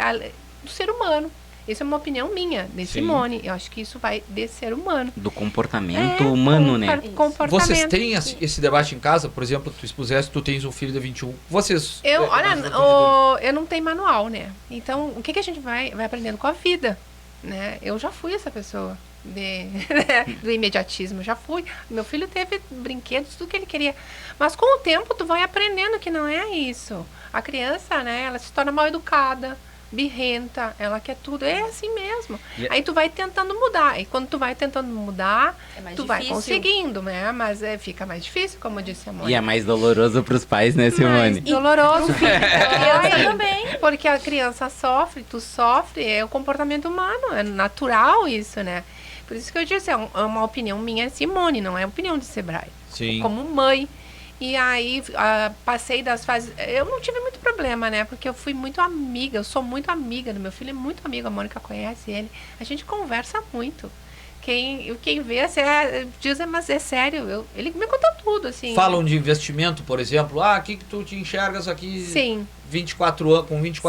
do ser humano. Isso é uma opinião minha, de Simone. Eu acho que isso vai de ser humano. Do comportamento humano, né? Comportamento. Vocês têm esse debate em casa? Por exemplo, tu expuseste, tu tens um filho de 21. Vocês... Eu não tenho manual, né? Então, o que a gente vai aprendendo com a vida, né? Eu já fui essa pessoa do imediatismo, já fui. Meu filho teve brinquedos, tudo que ele queria. Mas com o tempo, tu vai aprendendo que não é isso. A criança, né, ela se torna mal educada, birrenta, ela quer tudo. É assim mesmo. Aí tu vai tentando mudar. E quando tu vai tentando mudar, tu vai conseguindo, né? Mas fica mais difícil, como disse a mãe. E é mais doloroso para os pais, né, Simone? Mais doloroso, filho. A criança também. Porque a criança sofre, tu sofre, é o comportamento humano, é natural isso, né? Por isso que eu disse, é uma opinião minha, Simone, não é opinião de Sebrae. Sim. Como mãe. E aí, passei das fases... Eu não tive muito problema, né? Porque eu fui muito amiga, eu sou muito amiga do meu filho, é muito amigo, a Mônica conhece ele. A gente conversa muito. Quem vê, diz, mas é sério, ele me conta tudo, assim. Falam de investimento, por exemplo. O que tu te enxergas aqui? Sim. 24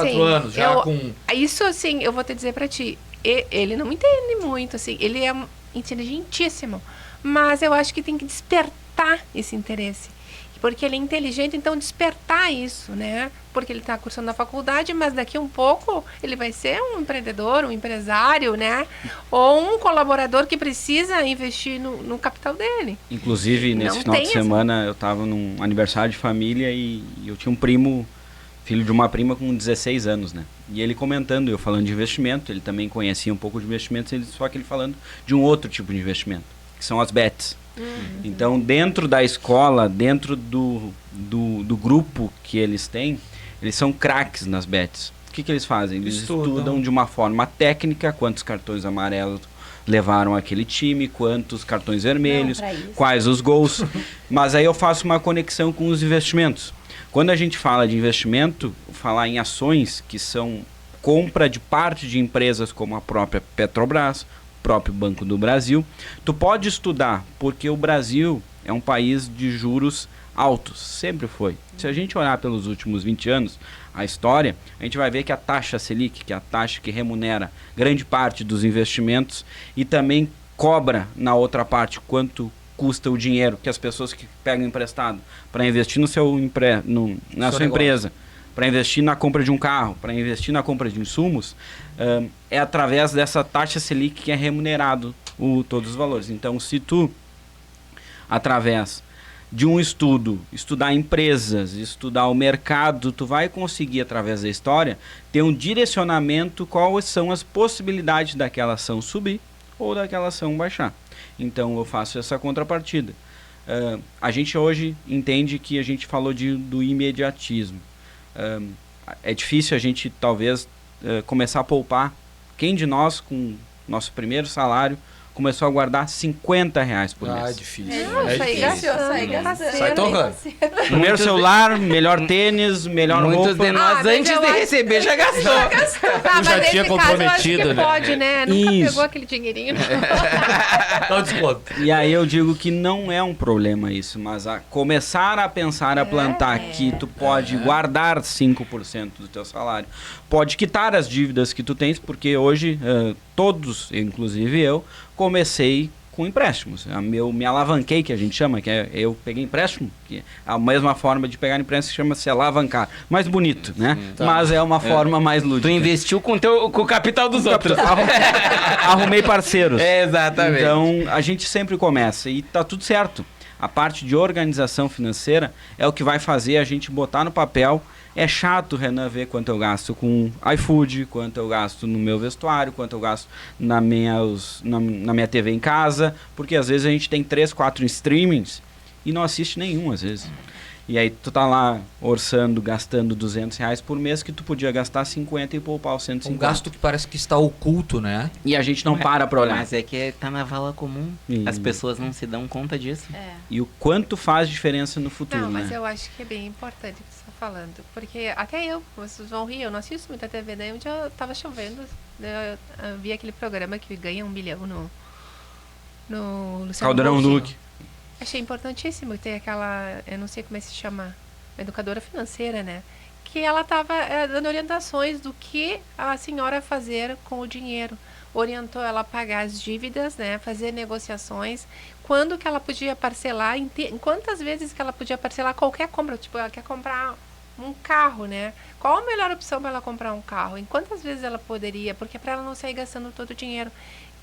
Sim. anos, já com... Isso, assim, eu vou te dizer pra ti, ele não entende muito, assim, ele é inteligentíssimo, Mas eu acho que tem que despertar esse interesse. Porque ele é inteligente, então despertar isso, né? Porque ele está cursando na faculdade, mas daqui um pouco ele vai ser um empreendedor, um empresário, né? Ou um colaborador que precisa investir no capital dele. Inclusive, nesse Não final de tem semana, eu estava num aniversário de família e eu tinha um primo, filho de uma prima com 16 anos, né? E ele comentando, eu falando de investimento, ele também conhecia um pouco de investimentos, só que ele falando de um outro tipo de investimento, que são as bets. Então, dentro da escola, dentro do grupo que eles têm, eles são craques nas bets. O que eles fazem? Eles estudam de uma forma técnica quantos cartões amarelos levaram aquele time, quantos cartões vermelhos, quais os gols. Mas aí eu faço uma conexão com os investimentos. Quando a gente fala de investimento, falar em ações, que são compra de parte de empresas como a própria Petrobras, próprio Banco do Brasil, tu pode estudar, porque o Brasil é um país de juros altos, sempre foi. Se a gente olhar pelos últimos 20 anos, a história, a gente vai ver que a taxa Selic, que é a taxa que remunera grande parte dos investimentos e também cobra na outra parte quanto custa o dinheiro que as pessoas que pegam emprestado para investir na sua empresa, para investir na compra de um carro, para investir na compra de insumos, é através dessa taxa Selic que é remunerado todos os valores. Então, se tu, através de um estudo, estudar empresas, estudar o mercado, tu vai conseguir, através da história, ter um direcionamento quais são as possibilidades daquela ação subir ou daquela ação baixar. Então, eu faço essa contrapartida. A gente hoje entende que a gente falou do imediatismo. É difícil a gente talvez começar a poupar. Quem de nós com nosso primeiro salário começou a guardar R$50 por mês? Ah, é difícil. Sai torrando. Primeiro celular, melhor tênis, melhor Muitos roupa. de nós, mas antes eu de acho- receber, já gastou. Tu já mas tinha nesse caso, eu acho que comprometido, né? pode, né? Nunca Isso. pegou aquele dinheirinho. Dá um desconto. E aí eu digo que não é um problema isso, mas começar a pensar, a plantar que tu pode guardar 5% do teu salário, pode quitar as dívidas que tu tens, porque hoje todos, inclusive eu, comecei com empréstimos. Me alavanquei, que a gente chama, que é eu peguei empréstimo, que é a mesma forma de pegar empréstimo chama-se alavancar. Mais bonito, né? Mas é uma forma mais lúdica. Tu investiu com o capital dos outros. Arrumei parceiros. Exatamente. Então, a gente sempre começa e tá tudo certo. A parte de organização financeira é o que vai fazer a gente botar no papel. É chato, Renan, ver quanto eu gasto com iFood, quanto eu gasto no meu vestuário, quanto eu gasto na minha TV em casa, porque às vezes a gente tem 3, 4 streamings e não assiste nenhum, às vezes. E aí tu tá lá orçando, gastando R$200 por mês, que tu podia gastar 50 e poupar os 150. Um gasto que parece que está oculto, né? E a gente não para pra olhar. Mas é que tá na vala comum. As pessoas não se dão conta disso. E o quanto faz diferença no futuro, Não, mas né? eu acho que é bem importante o que você está falando. Porque até vocês vão rir, eu não assisto muita TV, daí um dia eu tava chovendo, daí eu vi aquele programa que ganha 1 milhão no Luciano Caldeirão Huck. Duque. Achei importantíssimo ter aquela, eu não sei como é que se chama, educadora financeira, né? Que ela estava dando orientações do que a senhora fazer com o dinheiro. Orientou ela a pagar as dívidas, né? Fazer negociações. Quando que ela podia parcelar, em quantas vezes que ela podia parcelar qualquer compra. Tipo, ela quer comprar um carro, né? Qual a melhor opção para ela comprar um carro? Em quantas vezes ela poderia? Porque para ela não sair gastando todo o dinheiro.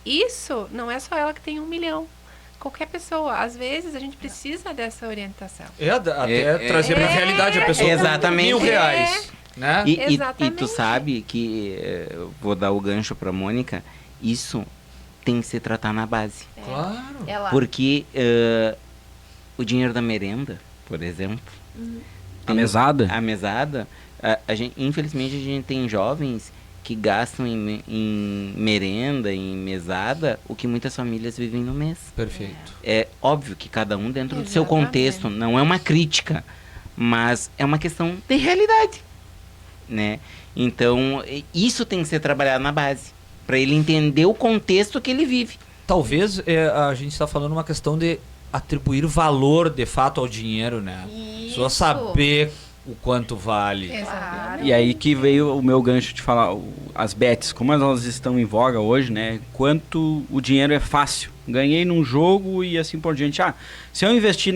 Isso não é só ela que tem 1 milhão. Qualquer pessoa. Às vezes a gente precisa dessa orientação. Até trazer pra realidade a pessoa Exatamente. com R$1.000, né? E tu Exatamente. sabe que, eu vou dar o gancho pra Mônica, isso tem que se tratar na base. Claro. Porque o dinheiro da merenda, por exemplo, A mesada? a mesada, infelizmente a gente tem jovens que gastam em merenda, em mesada, o que muitas famílias vivem no mês. Perfeito. É óbvio que cada um dentro do seu Exatamente. contexto, não é uma crítica, mas é uma questão de realidade, né? Então, isso tem que ser trabalhado na base, para ele entender o contexto que ele vive. Talvez a gente está falando uma questão de atribuir valor de fato ao dinheiro, né? Isso. Só saber o quanto vale. Exato. E aí que veio o meu gancho de falar, as bets, como elas estão em voga hoje, né? Quanto o dinheiro é fácil. Ganhei num jogo e assim por diante. Se eu investir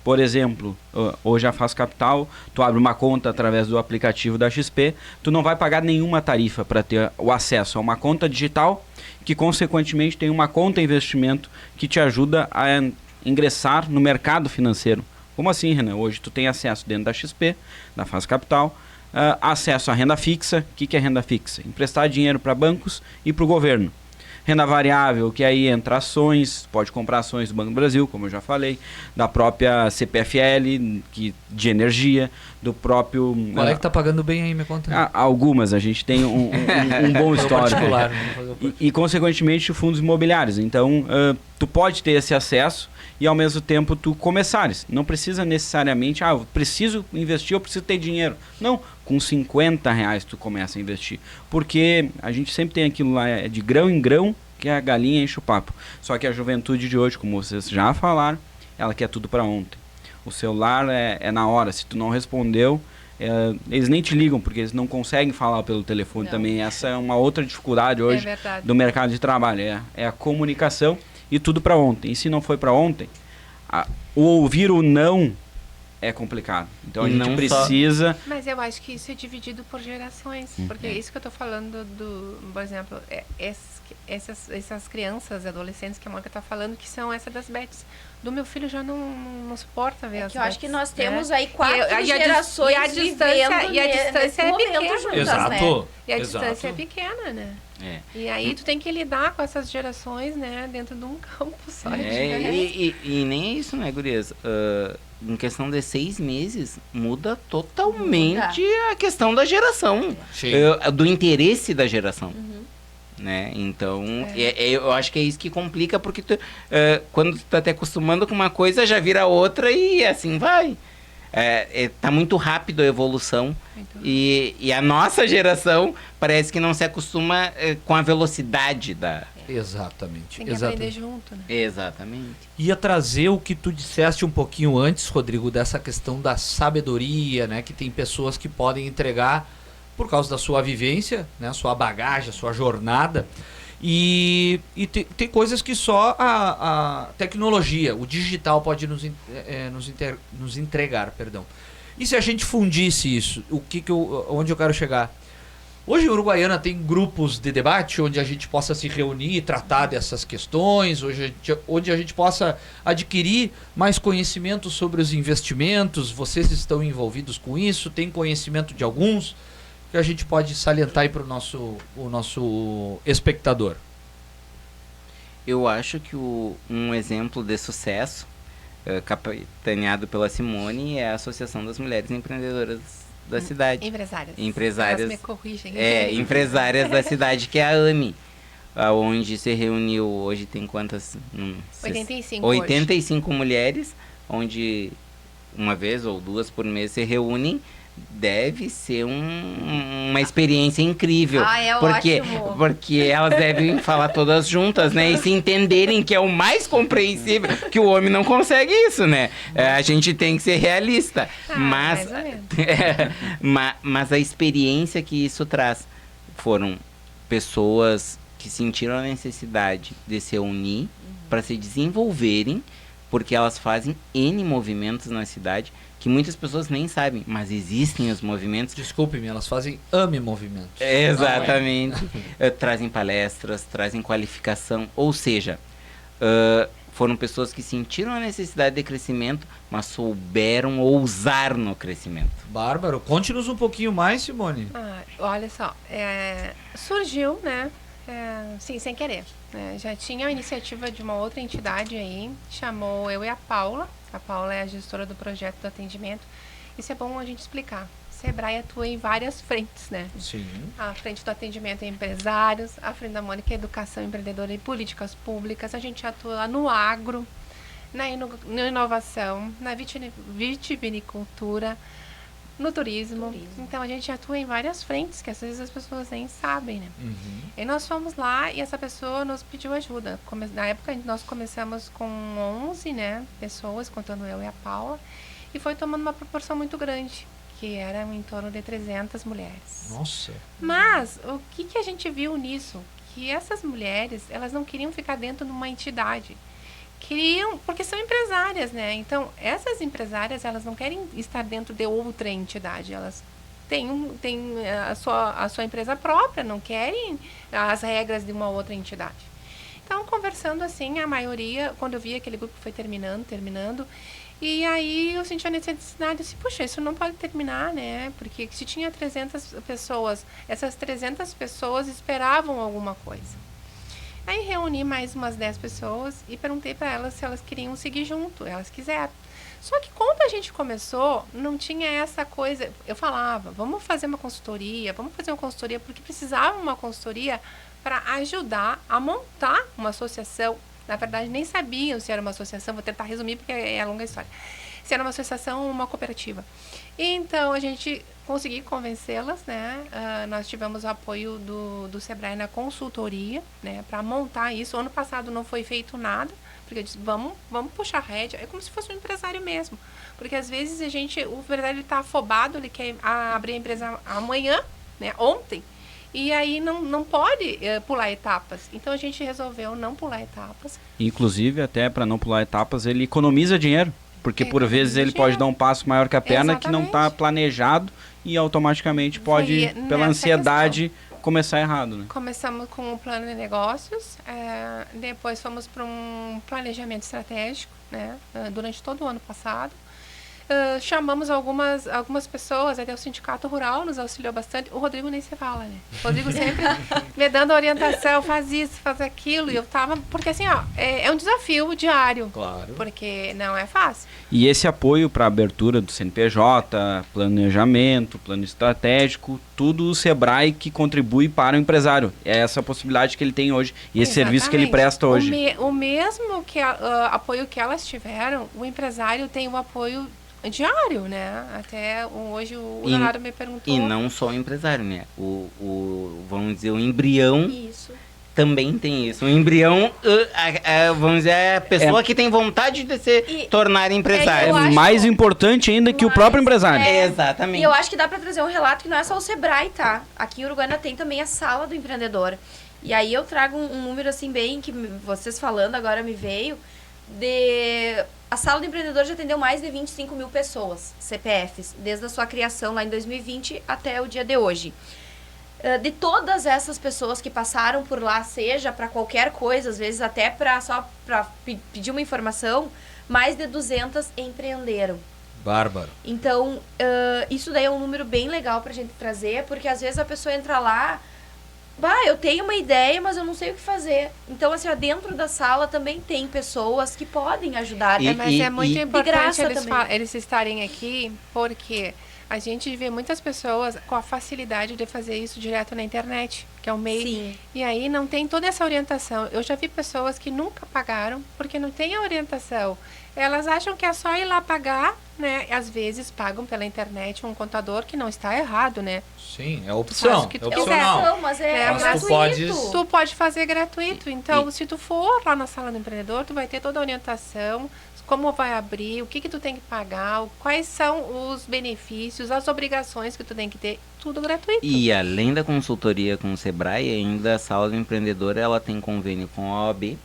por exemplo, hoje a Faz Capital, tu abre uma conta através do aplicativo da XP, tu não vai pagar nenhuma tarifa para ter o acesso a uma conta digital, que consequentemente tem uma conta investimento que te ajuda a ingressar no mercado financeiro. Como assim, Renan? Hoje tu tem acesso dentro da XP, da Faz Capital, acesso à renda fixa. O que é renda fixa? Emprestar dinheiro para bancos e para o governo. Renda variável, que aí entra ações, pode comprar ações do Banco do Brasil, como eu já falei, da própria CPFL, de energia, do próprio... Qual é que tá pagando bem aí, me conta? Algumas, a gente tem um bom histórico. Particular, né? E, consequentemente, fundos imobiliários. Então, tu pode ter esse acesso e, ao mesmo tempo, tu começares. Não precisa necessariamente, eu preciso investir, eu preciso ter dinheiro. Não, com R$50 tu começa a investir. Porque a gente sempre tem aquilo lá, de grão em grão, que a galinha enche o papo. Só que a juventude de hoje, como vocês já falaram, ela quer tudo para ontem. O celular é na hora. Se tu não respondeu, eles nem te ligam, porque eles não conseguem falar pelo telefone também. Essa é uma outra dificuldade hoje do mercado de trabalho. É a comunicação e tudo para ontem. E se não foi para ontem, o ouvir o não é complicado. Então a gente precisa... Mas eu acho que isso é dividido por gerações. Porque é isso que eu estou falando por exemplo, essas crianças, adolescentes que a Mônica está falando, que são essas das bets. Do meu filho já não suporta ver as bets. Eu acho que nós temos aí 4 gerações e a distância é pequena. Juntas, Exato. né? E a distância é pequena, né? E aí tu tem que lidar com essas gerações, né, dentro de um campo só. E nem é isso, né, gurias? Em questão de 6 meses, muda totalmente a questão da geração. Do interesse da geração. Né? Então, eu acho que é isso que complica, porque quando tu tá te acostumando com uma coisa, já vira outra e assim vai. Tá muito rápido a evolução. E a nossa geração parece que não se acostuma com a velocidade da... Exatamente. Tem que aprender junto, né? Exatamente. Ia trazer o que tu disseste um pouquinho antes, Rodrigo, dessa questão da sabedoria, né? Que tem pessoas que podem entregar por causa da sua vivência, né, sua bagagem, sua jornada, e tem coisas que só a tecnologia, o digital pode nos entregar, perdão. E se a gente fundisse isso, onde eu quero chegar? Hoje em Uruguaiana tem grupos de debate onde a gente possa se reunir e tratar dessas questões, onde a gente possa adquirir mais conhecimento sobre os investimentos. Vocês estão envolvidos com isso, tem conhecimento de alguns que a gente pode salientar aí para o nosso espectador? Eu acho que um exemplo de sucesso, capitaneado pela Simone, é a Associação das Mulheres Empreendedoras da cidade. Empresárias. Elas me corrigem. Empresárias da cidade, que é a AMI. Onde se reuniu, hoje tem quantas? 85 mulheres, onde uma vez ou duas por mês se reúnem. Deve ser uma experiência incrível. Ótimo. Porque elas devem falar todas juntas, né? E se entenderem, que é o mais compreensível, que o homem não consegue isso, né? A gente tem que ser realista. Mas a experiência que isso traz foram pessoas que sentiram a necessidade de se unir para se desenvolverem, porque elas fazem N movimentos na cidade que muitas pessoas nem sabem, mas existem os movimentos. Desculpe-me, elas fazem movimentos. Exatamente. Trazem palestras, trazem qualificação, ou seja, foram pessoas que sentiram a necessidade de crescimento, mas souberam ousar no crescimento. Bárbaro, conte-nos um pouquinho mais, Simone. Olha só, surgiu, né, sim, sem querer. Já tinha a iniciativa de uma outra entidade aí, chamou eu e a Paula. A Paula é a gestora do projeto do atendimento. Isso é bom a gente explicar. Sebrae atua em várias frentes, né? Sim. A frente do atendimento a empresários, a frente da Mônica é educação empreendedora e políticas públicas. A gente atua no agro, na inovação, na vitivinicultura, no turismo. Então a gente atua em várias frentes que às vezes as pessoas nem sabem, né? E nós fomos lá e essa pessoa nos pediu ajuda. Na época nós começamos com 11, né, pessoas, contando eu e a Paula, e foi tomando uma proporção muito grande, que eram em torno de 300 mulheres. Nossa. Mas o que a gente viu nisso? Que essas mulheres, elas não queriam ficar dentro de uma entidade. Queriam, porque são empresárias, né? Então, essas empresárias, elas não querem estar dentro de outra entidade. Elas têm a sua empresa própria, não querem as regras de uma outra entidade. Então, conversando assim, a maioria, quando eu vi aquele grupo foi terminando, e aí eu senti a necessidade, disse, puxa, isso não pode terminar, né? Porque se tinha 300 pessoas, essas 300 pessoas esperavam alguma coisa. Aí reuni mais umas 10 pessoas e perguntei para elas se elas queriam seguir junto, elas quiseram. Só que quando a gente começou, não tinha essa coisa, eu falava, vamos fazer uma consultoria, porque precisava uma consultoria para ajudar a montar uma associação. Na verdade, nem sabiam se era uma associação, vou tentar resumir porque é longa história. Se era uma associação ou uma cooperativa. Então, a gente conseguiu convencê-las, né? Nós tivemos o apoio do Sebrae na consultoria, né? Para montar isso. Ano passado não foi feito nada, porque eu disse, vamos puxar a rédea. É como se fosse um empresário mesmo. Porque às vezes o empresário está afobado, ele quer abrir a empresa amanhã, né? Ontem. E aí não pode pular etapas. Então a gente resolveu não pular etapas. Inclusive, até para não pular etapas, ele economiza dinheiro. Porque por vezes ele pode dar um passo maior que a perna que não está planejado e automaticamente pode, pela ansiedade, começar errado. Né? Começamos com um plano de negócios, depois fomos para um planejamento estratégico, né, durante todo o ano passado. Chamamos algumas pessoas, até o Sindicato Rural nos auxiliou bastante. O Rodrigo nem se fala, né? O Rodrigo sempre me dando orientação, faz isso, faz aquilo. E eu tava... Porque assim, ó, é um desafio diário. Claro. Porque não é fácil. E esse apoio para a abertura do CNPJ, planejamento, plano estratégico, tudo o Sebrae que contribui para o empresário. É essa possibilidade que ele tem hoje e esse serviço que ele presta hoje. O mesmo apoio que elas tiveram, o empresário tem o apoio diário, né? Até hoje o Leonardo me perguntou. E não só o empresário, né? Vamos dizer, o embrião Isso. também tem isso. O embrião, vamos dizer, a pessoa que tem vontade de se tornar empresário. eu acho- Mais importante ainda que o próprio empresário. Exatamente. E eu acho que dá pra trazer um relato que não é só o Sebrae, tá? Aqui em Uruguaiana tem também a sala do empreendedor. E aí eu trago um número assim bem que vocês falando agora me veio a sala do empreendedor já atendeu mais de 25 mil pessoas, CPFs, desde a sua criação lá em 2020 até o dia de hoje. De todas essas pessoas que passaram por lá, seja para qualquer coisa, às vezes até só para pedir uma informação, mais de 200 empreenderam. Bárbaro. Então, isso daí é um número bem legal pra gente trazer, porque às vezes a pessoa entra lá, eu tenho uma ideia, mas eu não sei o que fazer. Então, assim, dentro da sala também tem pessoas que podem ajudar. Mas é muito importante graça eles estarem aqui, porque a gente vê muitas pessoas com a facilidade de fazer isso direto na internet, que é o meio. Sim. E aí não tem toda essa orientação. Eu já vi pessoas que nunca pagaram porque não tem a orientação. Elas acham que é só ir lá pagar, né? Às vezes pagam pela internet um contador, que não está errado, né? Sim, é opção. Faz o que tu É quiser. opcional. Mas Mas tu gratuito. podes- Tu pode fazer gratuito. Então, se tu for lá na sala do empreendedor, tu vai ter toda a orientação, como vai abrir, o que tu tem que pagar, quais são os benefícios, as obrigações que tu tem que ter, tudo gratuito. E além da consultoria com o Sebrae, ainda a sala do empreendedor ela tem convênio com a OAB,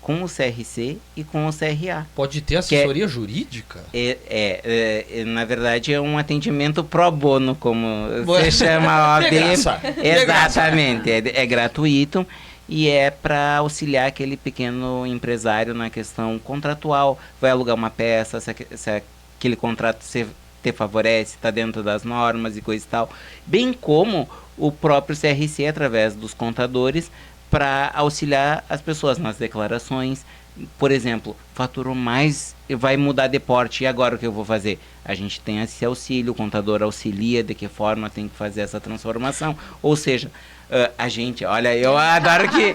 com o CRC e com o CRA. Pode ter assessoria jurídica? Na verdade é um atendimento pro bono, como Ué. se chama a OAB. De graça. Exatamente, é gratuito e é para auxiliar aquele pequeno empresário na questão contratual. Vai alugar uma peça, se aquele contrato te favorece, está dentro das normas e coisa e tal. Bem como o próprio CRC, através dos contadores, para auxiliar as pessoas nas declarações. Por exemplo, faturou mais, vai mudar de porte, e agora o que eu vou fazer? A gente tem esse auxílio, o contador auxilia de que forma tem que fazer essa transformação. Ou seja, a gente, olha, eu adoro que...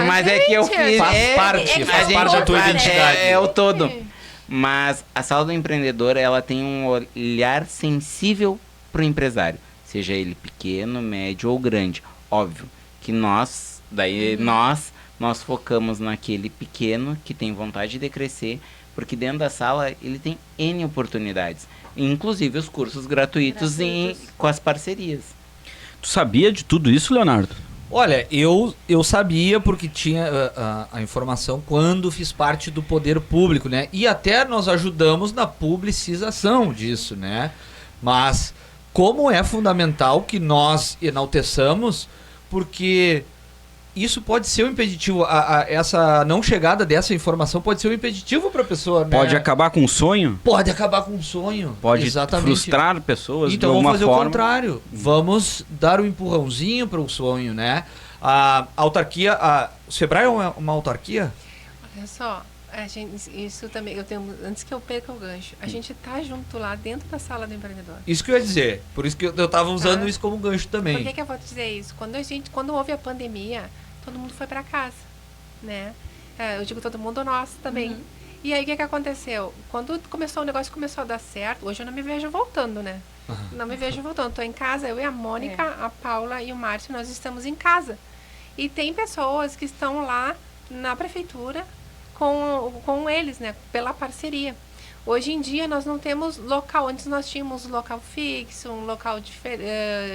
mas é que eu fiz... Faz parte da tua identidade. É o todo. Mas a sala do empreendedor, ela tem um olhar sensível para o empresário. Seja ele pequeno, médio ou grande. Óbvio que nós focamos naquele pequeno que tem vontade de crescer, porque dentro da sala ele tem N oportunidades, inclusive os cursos gratuitos. Com as parcerias. Tu sabia de tudo isso, Leonardo? Olha, eu sabia porque tinha a informação quando fiz parte do poder público, né? E até nós ajudamos na publicização disso, né? Mas como é fundamental que nós enalteçamos, porque isso pode ser um impeditivo, essa não chegada dessa informação pode ser um impeditivo para a pessoa, né? Pode acabar com um sonho? Pode acabar com um sonho. Pode Exatamente. frustrar pessoas Então de vamos uma fazer forma. o contrário. Vamos dar um empurrãozinho para o sonho, né? A autarquia, o Sebrae é uma autarquia? Olha só, isso também, antes que eu perca o gancho, a gente tá junto lá dentro da sala do empreendedor. Isso que eu ia dizer. Por isso que eu estava usando Tá. isso como gancho também. Por que eu vou te dizer isso? Quando houve a pandemia, todo mundo foi para casa, né? Eu digo todo mundo, nós também. E aí, o que aconteceu? Quando o negócio começou a dar certo, hoje eu não me vejo voltando, né? Não me vejo voltando. Tô em casa, eu e a Mônica, a Paula e o Márcio, nós estamos em casa. E tem pessoas que estão lá na prefeitura com eles, né? Pela parceria. Hoje em dia nós não temos local. Antes nós tínhamos um local fixo, um local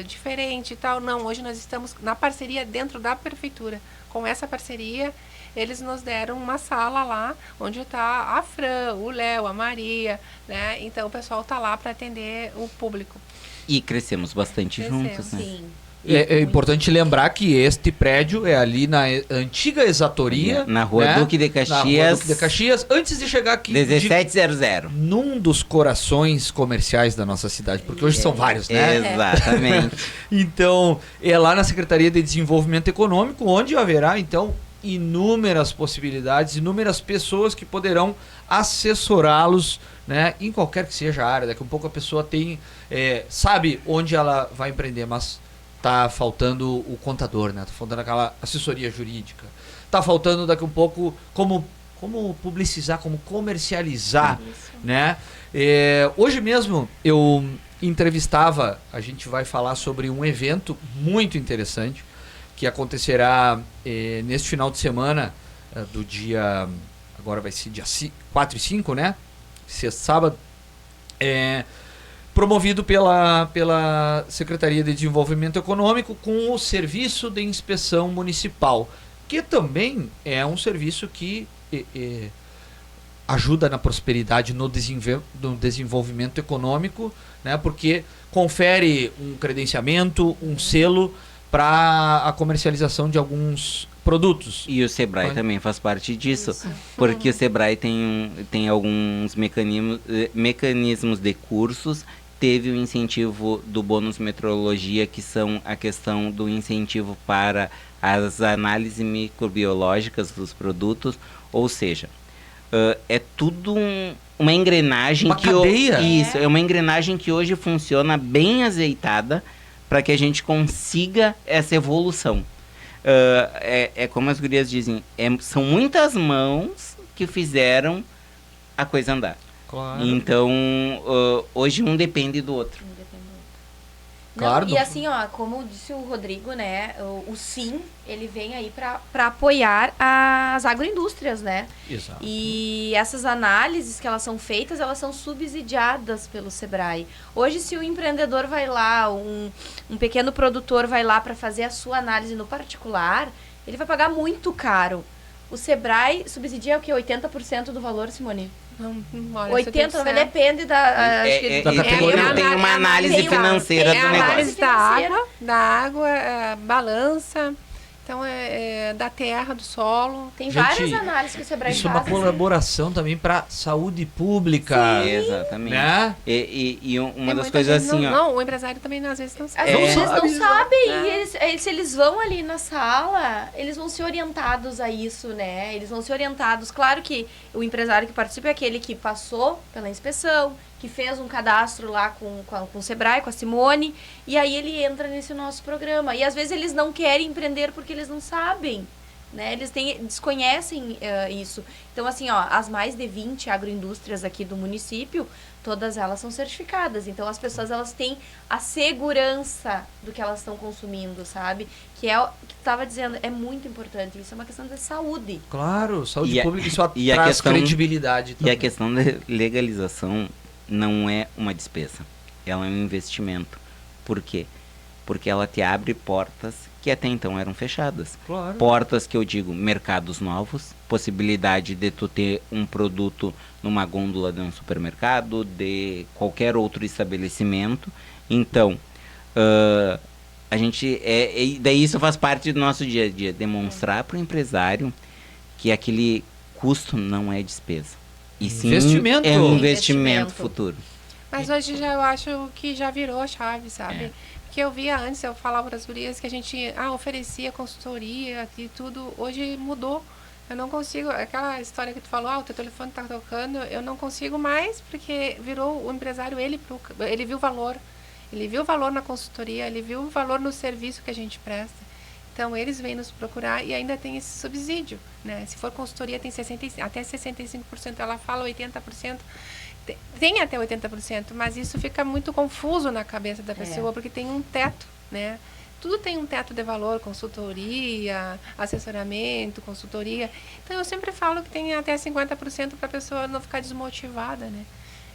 diferente e tal. Não, hoje nós estamos na parceria dentro da prefeitura. Com essa parceria, eles nos deram uma sala lá, onde está a Fran, o Léo, a Maria, né? Então o pessoal está lá para atender o público. E crescemos bastante juntos, né? Sim. É importante lembrar que este prédio é ali na antiga exatoria. Na Rua né? Duque de Na Rua Caxias, Duque de Caxias, antes de chegar aqui. 1700. Num dos corações comerciais da nossa cidade, porque hoje são vários, né? Exatamente. Então, é lá na Secretaria de Desenvolvimento Econômico, onde haverá, então, inúmeras possibilidades, inúmeras pessoas que poderão assessorá-los, né, em qualquer que seja a área. Daqui a pouco a pessoa tem, sabe onde ela vai empreender, mas tá faltando o contador, né? Tá faltando aquela assessoria jurídica. Tá faltando daqui a pouco como publicizar, como comercializar, né? Hoje mesmo eu entrevistava, a gente vai falar sobre um evento muito interessante que acontecerá neste final de semana do dia, agora vai ser dia 4 e 5, né? Sexta, sábado, promovido pela Secretaria de Desenvolvimento Econômico com o Serviço de Inspeção Municipal, que também é um serviço que ajuda na prosperidade no desenvolvimento econômico, né? Porque confere um credenciamento, um selo para a comercialização de alguns produtos. E o Sebrae também faz parte disso, porque o Sebrae tem alguns mecanismos de cursos. Teve o incentivo do bônus metrologia, que são a questão do incentivo para as análises microbiológicas dos produtos, ou seja, é tudo uma engrenagem uma cadeia. Isso, é uma engrenagem que hoje funciona bem azeitada para que a gente consiga essa evolução. Como as gurias dizem, são muitas mãos que fizeram a coisa andar. Claro. Então, hoje um depende do outro. Claro. E assim, ó, como disse o Rodrigo, né, o SIM, ele vem aí para apoiar as agroindústrias, né? Exato. E essas análises que elas são feitas, elas são subsidiadas pelo Sebrae. Hoje, se o empreendedor vai lá, um pequeno produtor vai lá para fazer a sua análise no particular, ele vai pagar muito caro. O Sebrae subsidia o quê? 80% do valor, Simone? Não, olha, 80, depende da... acho que da categoria. Tem uma análise financeira do a negócio. análise da água, balança, então da terra, do solo. Tem Gente, várias análises que o Sebrae Isso é faz. uma colaboração também para saúde pública. Exatamente. Né? E uma Tem das muita coisas gente assim, ó. não, o empresário também às vezes não sabe. Às vezes eles não sabem, É. e se eles vão ali na sala, eles vão ser orientados a isso, né? Eles vão ser orientados. Claro que o empresário que participa é aquele que passou pela inspeção, que fez um cadastro lá com o Sebrae, com a Simone, e aí ele entra nesse nosso programa. E às vezes eles não querem empreender porque eles não sabem, né? Eles desconhecem isso. Então, assim, ó, as mais de 20 agroindústrias aqui do município, todas elas são certificadas. Então, as pessoas, elas têm a segurança do que elas estão consumindo, sabe? Que é o que tu estava dizendo, é muito importante. Isso é uma questão de saúde. Claro, saúde E a- pública, isso e a traz questão- credibilidade E também. a questão da legalização não é uma despesa, ela é um investimento. Por quê? Porque ela te abre portas que até então eram fechadas. Claro. Portas que eu digo, mercados novos, possibilidade de tu ter um produto numa gôndola de um supermercado, de qualquer outro estabelecimento. Então, a gente e daí isso faz parte do nosso dia a dia, demonstrar para o empresário que aquele custo não é despesa. E sim Investimento. é um Investimento. investimento futuro. Mas hoje eu acho que já virou a chave, sabe? É. Porque eu via antes, eu falava para as gurias que a gente oferecia consultoria e tudo. Hoje mudou. Eu não consigo, aquela história que tu falou, o teu telefone tá tocando, eu não consigo mais, porque virou o empresário, ele viu valor. Ele viu valor na consultoria, ele viu valor no serviço que a gente presta. Então, eles vêm nos procurar e ainda tem esse subsídio, né? Se for consultoria, tem até 65%, ela fala 80%. Tem até 80%, mas isso fica muito confuso na cabeça da pessoa, porque tem um teto, né? Tudo tem um teto de valor, consultoria, assessoramento, consultoria. Então, eu sempre falo que tem até 50% para a pessoa não ficar desmotivada, né?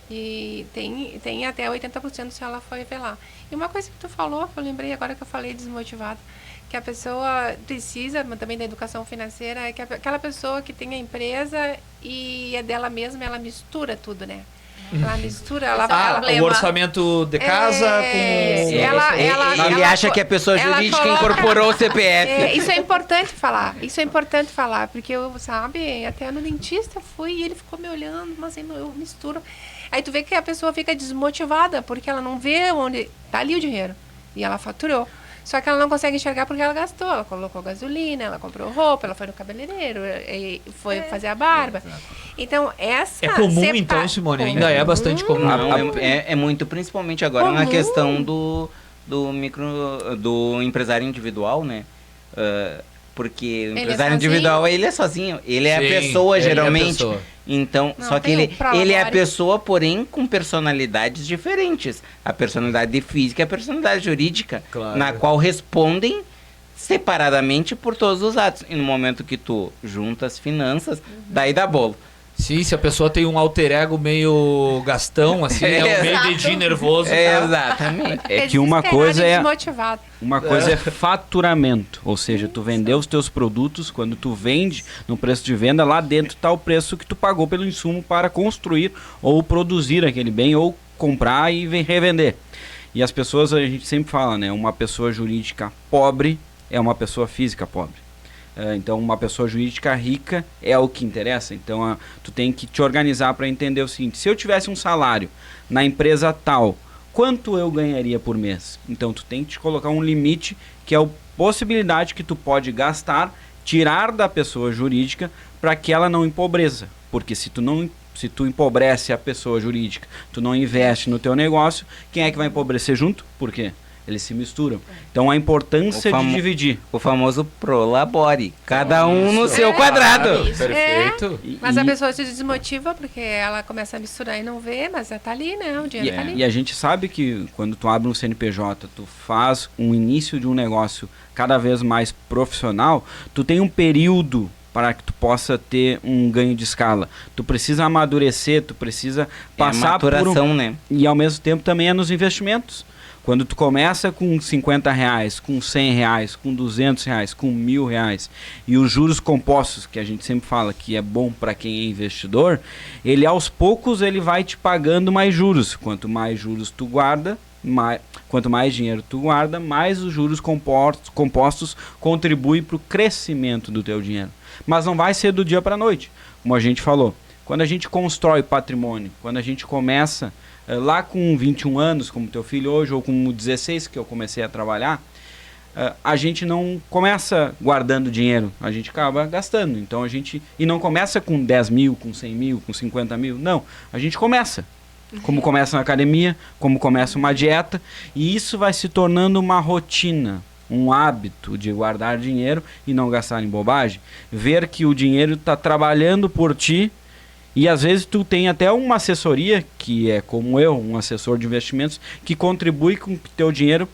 E tem até 80% se ela for revelar. E uma coisa que tu falou, que eu lembrei agora que eu falei desmotivada, que a pessoa precisa, mas também da educação financeira, é que aquela pessoa que tem a empresa e é dela mesma, ela mistura tudo, né? Ela mistura, ela Esse é o vai... problema. O orçamento de casa com... Ele acha que a pessoa ela jurídica coloca- incorporou o CPF. Isso é importante falar. Isso é importante falar, porque eu, sabe, até no dentista fui e ele ficou me olhando, mas eu misturo. Aí tu vê que a pessoa fica desmotivada, porque ela não vê onde tá ali o dinheiro. E ela faturou. Só que ela não consegue enxergar porque ela gastou. Ela colocou gasolina, ela comprou roupa, ela foi no cabeleireiro, e foi fazer a barba. Então, essa... É comum, então, Simone? Ainda é bastante comum. Não, é muito, principalmente agora na Comum. questão do empresário individual, né? Porque o é empresário sozinho? individual, ele é sozinho. Ele é a Sim, pessoa, ele é a geralmente. pessoa. Então, Não, só que tem ele o é a Prolore. pessoa, porém, com personalidades diferentes. A personalidade física e a personalidade jurídica, Claro. na qual respondem separadamente por todos os atos. E no momento que tu junta as finanças, daí dá bolo. Sim, se a pessoa tem um alter ego meio gastão, assim, é um meio dedinho nervoso. tá? Exatamente. É que uma desesperado coisa e é desmotivado. Uma coisa é faturamento, ou seja, tu vendeu os teus produtos, quando tu vende no preço de venda, lá dentro está o preço que tu pagou pelo insumo para construir ou produzir aquele bem, ou comprar e revender. E as pessoas, a gente sempre fala, né, uma pessoa jurídica pobre é uma pessoa física pobre. Então, uma pessoa jurídica rica é o que interessa. Então, tu tem que te organizar para entender o seguinte: se eu tivesse um salário na empresa tal, quanto eu ganharia por mês? Então, tu tem que te colocar um limite, que é a possibilidade que tu pode gastar, tirar da pessoa jurídica, para que ela não empobreça. Porque se tu empobrece a pessoa jurídica, tu não investe no teu negócio, quem é que vai empobrecer junto? Por quê? Eles se misturam. Então, a importância de dividir. O famoso prolabore. Cada um no Isso. seu quadrado. Isso. Perfeito. Mas a pessoa se desmotiva porque ela começa a misturar e não vê, mas tá ali, né? O dinheiro tá ali. E a gente sabe que quando tu abre um CNPJ, tu faz um início de um negócio cada vez mais profissional, tu tem um período para que tu possa ter um ganho de escala. Tu precisa amadurecer, tu precisa passar por maturação, né? E ao mesmo tempo também é nos investimentos. Quando tu começa com R$50, com R$100, com R$200, com R$1.000, e os juros compostos, que a gente sempre fala que é bom para quem é investidor, ele aos poucos ele vai te pagando mais juros. Quanto mais juros tu guarda, quanto mais dinheiro tu guarda, mais os juros compostos contribuem para o crescimento do teu dinheiro. Mas não vai ser do dia para a noite, como a gente falou. Quando a gente constrói patrimônio, quando a gente começa lá com 21 anos, como teu filho hoje, ou com 16 que eu comecei a trabalhar, a gente não começa guardando dinheiro, a gente acaba gastando. Então e não começa com 10 mil, com 100 mil, com 50 mil, não, a gente começa. Como começa na academia, como começa uma dieta, e isso vai se tornando uma rotina. um hábito de guardar dinheiro e não gastar em bobagem, ver que o dinheiro está trabalhando por ti e às vezes tu tem até uma assessoria, que é como eu, um assessor de investimentos, que contribui com que teu dinheiro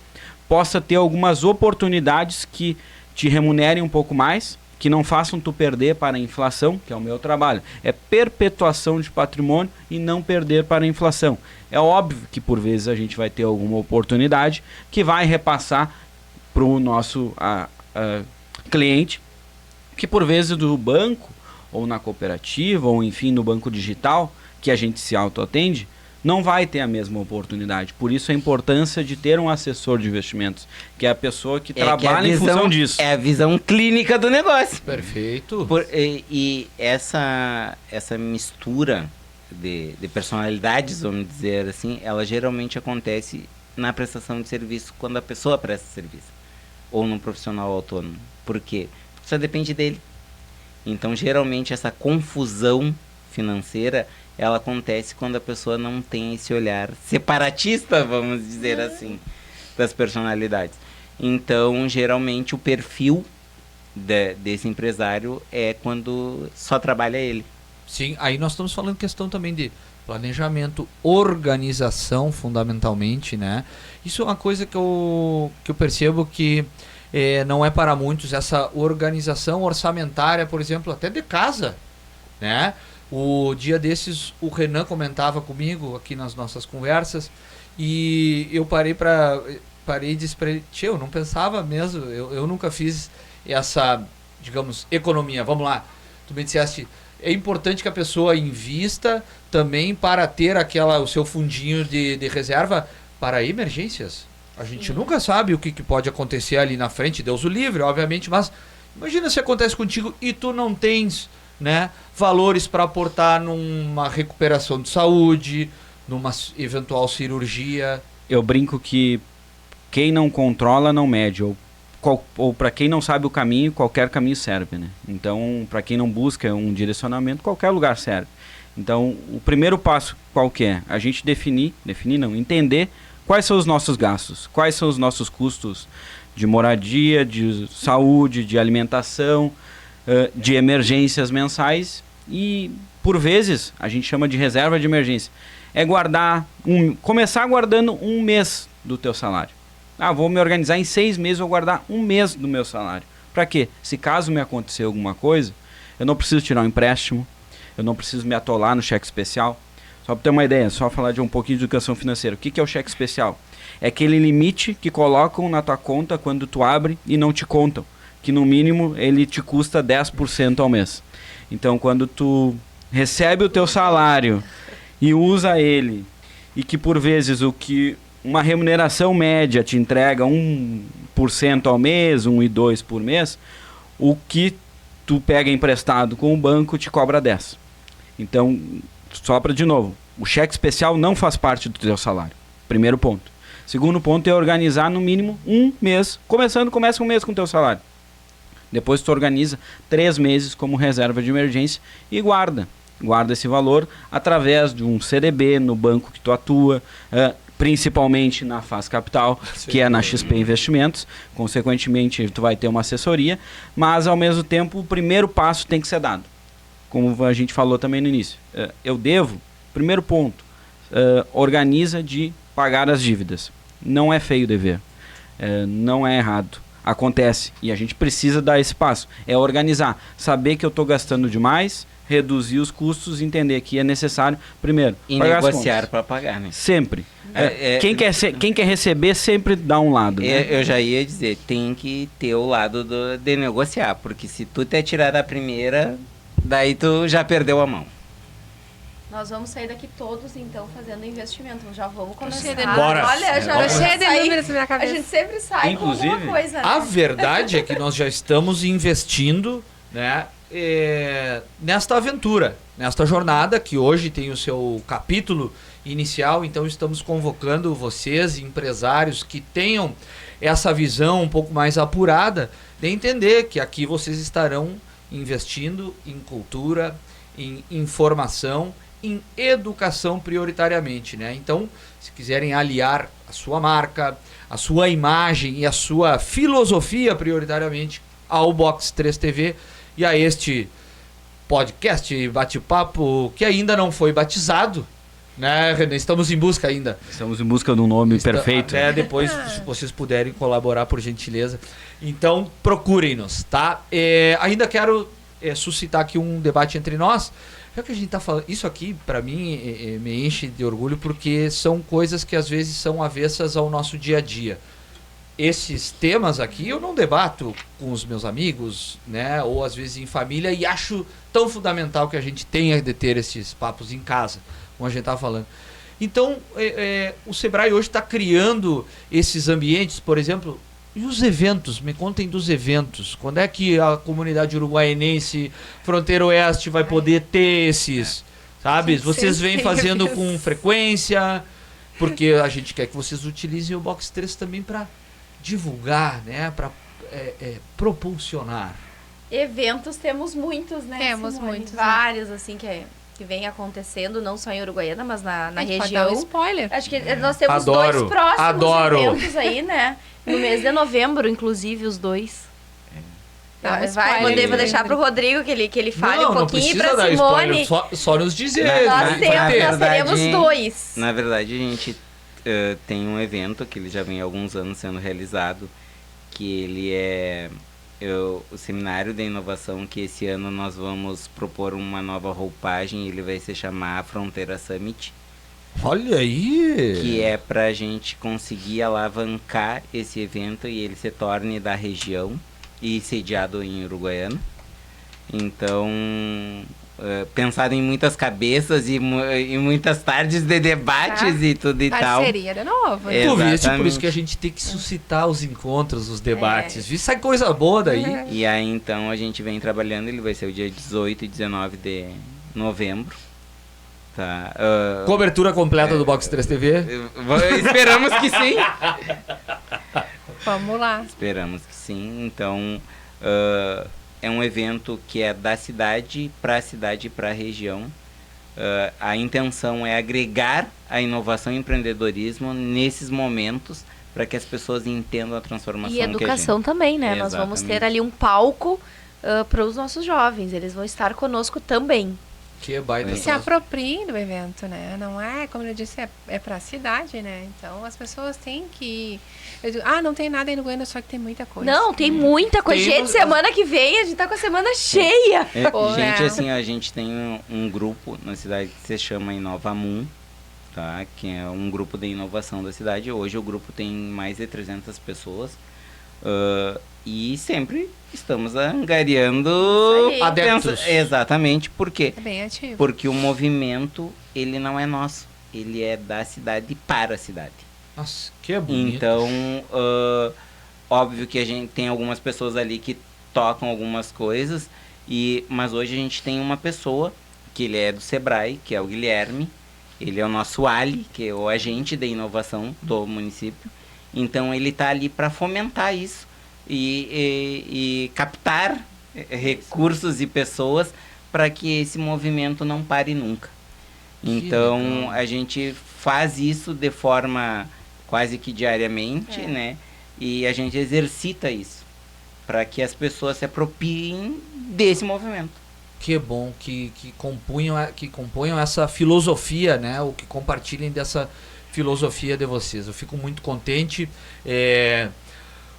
possa ter algumas oportunidades que te remunerem um pouco mais, que não façam tu perder para a inflação, que é o meu trabalho. É perpetuação de patrimônio e não perder para a inflação. É óbvio que por vezes a gente vai ter alguma oportunidade que vai repassar para o nosso cliente, que por vezes do banco, ou na cooperativa, ou enfim no banco digital, que a gente se autoatende, não vai ter a mesma oportunidade. Por isso a importância de ter um assessor de investimentos, que é a pessoa que trabalha em função disso. É a visão clínica do negócio. Perfeito. E essa mistura de personalidades, vamos dizer assim, ela geralmente acontece na prestação de serviço, quando a pessoa presta serviço. Ou no profissional autônomo. Por quê? Porque só depende dele. Então, geralmente, essa confusão financeira, ela acontece quando a pessoa não tem esse olhar separatista, vamos dizer assim, das personalidades. Então, geralmente, o perfil desse empresário é quando só trabalha ele. Sim, aí nós estamos falando questão também de planejamento, organização, fundamentalmente, né? Isso é uma coisa que eu percebo que não é para muitos, essa organização orçamentária, por exemplo, até de casa, né? O dia desses, o Renan comentava comigo aqui nas nossas conversas e eu parei e disse para ele, tio, eu não pensava mesmo, eu nunca fiz essa, digamos, economia. Vamos lá, tu me disseste, é importante que a pessoa invista também para ter o seu fundinho de reserva para emergências. A gente nunca sabe o que pode acontecer ali na frente, Deus o livre, obviamente, mas imagina se acontece contigo e tu não tens, né, valores para aportar numa recuperação de saúde, numa eventual cirurgia. Eu brinco que quem não controla não mede, ou para quem não sabe o caminho, qualquer caminho serve, né? Então, para quem não busca um direcionamento, qualquer lugar serve. Então, o primeiro passo qual que é? A gente entender quais são os nossos gastos, quais são os nossos custos de moradia, de saúde, de alimentação, de emergências mensais e, por vezes, a gente chama de reserva de emergência. É começar guardando 1 mês do teu salário. Vou me organizar em 6 meses, vou guardar 1 mês do meu salário. Para quê? Se caso me acontecer alguma coisa, eu não preciso tirar um empréstimo, eu não preciso me atolar no cheque especial. Só para ter uma ideia, só falar de um pouquinho de educação financeira. O que é o cheque especial? É aquele limite que colocam na tua conta quando tu abre e não te contam. Que no mínimo ele te custa 10% ao mês. Então quando tu recebe o teu salário e usa ele, e que por vezes uma remuneração média te entrega 1% ao mês, 1,2% por mês, o que tu pega emprestado com o banco te cobra 10%. Então, só para de novo, o cheque especial não faz parte do teu salário. Primeiro ponto. Segundo ponto é organizar no mínimo 1 mês. Começa 1 mês com o teu salário. Depois tu organiza 3 meses como reserva de emergência e guarda esse valor através de um CDB no banco que tu atua, principalmente na Faz Capital, que é na XP Investimentos. Consequentemente, tu vai ter uma assessoria, mas ao mesmo tempo o primeiro passo tem que ser dado. Como a gente falou também no início. Primeiro ponto, organiza de pagar as dívidas. Não é feio dever, não é errado. Acontece e a gente precisa dar esse passo. É organizar, saber que eu estou gastando demais, reduzir os custos, entender que é necessário, primeiro, e pagar negociar para pagar, né? Sempre. Quem quer receber sempre dá um lado. Né? Eu já ia dizer, tem que ter o lado de negociar, porque se tu te atirar da primeira, daí tu já perdeu a mão. Nós vamos sair daqui todos, então, fazendo investimento. Já vamos começar. Bora. Olha, já cheio de números na minha cabeça. A gente sempre sai Inclusive, com alguma coisa, né? A verdade é que nós já estamos investindo, né, nesta aventura, nesta jornada que hoje tem o seu capítulo inicial. Então estamos convocando vocês, empresários, que tenham essa visão um pouco mais apurada de entender que aqui vocês estarão investindo em cultura, em informação, em educação prioritariamente, né? Então, se quiserem aliar a sua marca, a sua imagem e a sua filosofia prioritariamente ao Box 3 TV e a este podcast, bate-papo, que ainda não foi batizado, né, Renan? Estamos em busca ainda. Estamos em busca de um nome perfeito. Até depois, se vocês puderem colaborar, por gentileza. Então, procurem-nos, tá? Ainda quero suscitar aqui um debate entre nós. Já que a gente tá falando... Isso aqui, para mim, me enche de orgulho, porque são coisas que às vezes são avessas ao nosso dia a dia. Esses temas aqui eu não debato com os meus amigos, né? Ou às vezes em família, e acho tão fundamental que a gente tenha de ter esses papos em casa, como a gente estava falando. Então, o Sebrae hoje está criando esses ambientes, por exemplo, e os eventos? Me contem dos eventos. Quando é que a comunidade uruguaiense, Fronteira Oeste, vai poder ter esses, sabe? Vocês vêm fazendo com frequência, porque a gente quer que vocês utilizem o Box 3 também para divulgar, né? Para propulsionar. Eventos temos muitos, né? Temos Simone? muitos, né? Vários, assim, que vem acontecendo, não só em Uruguaiana, mas na A gente pode região. dar um spoiler. Acho que nós temos Adoro, dois próximos adoro. eventos aí, né? No mês de novembro, inclusive, os dois. Dá um Vou spoiler. deixar pro Rodrigo que ele fale não, um pouquinho, e não precisa pra dar Simone. spoiler, só nos dizer. Nós né? teremos dois. Na verdade, a gente tem um evento que ele já vem há alguns anos sendo realizado, que ele é o Seminário da Inovação, que esse ano nós vamos propor uma nova roupagem, ele vai se chamar Fronteira Summit, Olha aí! que é para a gente conseguir alavancar esse evento e ele se torne da região e sediado em Uruguaiana. Então, pensado em muitas cabeças e muitas tardes de debates e tudo e tal. Parceria de novo. É. né? Tu viste, por Exatamente. isso que a gente tem que suscitar os encontros, os debates. Vi, sai coisa boa daí. E aí, então, a gente vem trabalhando, ele vai ser o dia 18 e 19 de novembro. Tá. Cobertura completa do Box 3 TV. Esperamos que sim. Vamos lá. Esperamos que sim. Então, é um evento que é da cidade e para a região. A intenção é agregar a inovação e empreendedorismo nesses momentos para que as pessoas entendam a transformação E educação também, né? Nós vamos ter ali um palco para os nossos jovens. Eles vão estar conosco também. Que baita. E se apropriem do evento, né? Não é, como eu disse, é pra cidade, né? Então as pessoas têm que... Eu digo, não tem nada aí no Goiânia, só que tem muita coisa. Não, tem muita coisa. Tem Gente, umas- semana que vem a gente tá com a semana cheia. Pô, Gente, né? assim, a gente tem um grupo na cidade que se chama Inovamun, tá? Que é um grupo de inovação da cidade. Hoje o grupo tem mais de 300 pessoas. E sempre estamos angariando Isso aí. Adeptos. Exatamente, por quê? É bem ativo. Porque o movimento, ele não é nosso, ele é da cidade para a cidade. Nossa, que bonito. Então, óbvio que a gente tem algumas pessoas ali que tocam algumas coisas, mas hoje a gente tem uma pessoa, que ele é do Sebrae, que é o Guilherme, ele é o nosso Ali, que é o agente de inovação do município. Então ele está ali para fomentar isso e captar recursos e pessoas para que esse movimento não pare nunca. Que Então legal. a gente faz isso de forma quase que diariamente, né? E a gente exercita isso para que as pessoas se apropriem desse movimento. Que bom que componham essa filosofia, né? Ou que compartilhem dessa filosofia de vocês. Eu fico muito contente.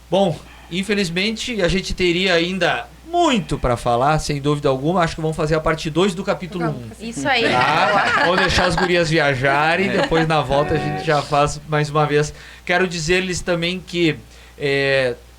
Bom, infelizmente a gente teria ainda muito para falar, sem dúvida alguma. Acho que vamos fazer a parte 2 do capítulo 1. Isso aí. Tá? Vamos deixar as gurias viajarem, depois na volta a gente já faz mais uma vez. Quero dizer-lhes também que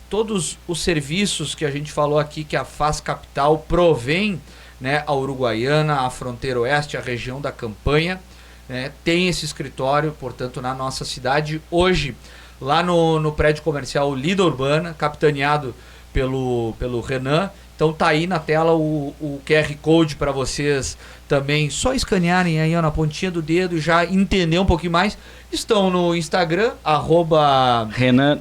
todos os serviços que a gente falou aqui, que a Faz Capital provém, né, a Uruguaiana, a Fronteira Oeste, a região da Campanha, né, tem esse escritório, portanto, na nossa cidade. Hoje, lá no prédio comercial Lida Urbana, capitaneado pelo Renan. Então tá aí na tela o QR Code para vocês também só escanearem aí, ó, na pontinha do dedo e já entender um pouquinho mais. Estão no Instagram, Renan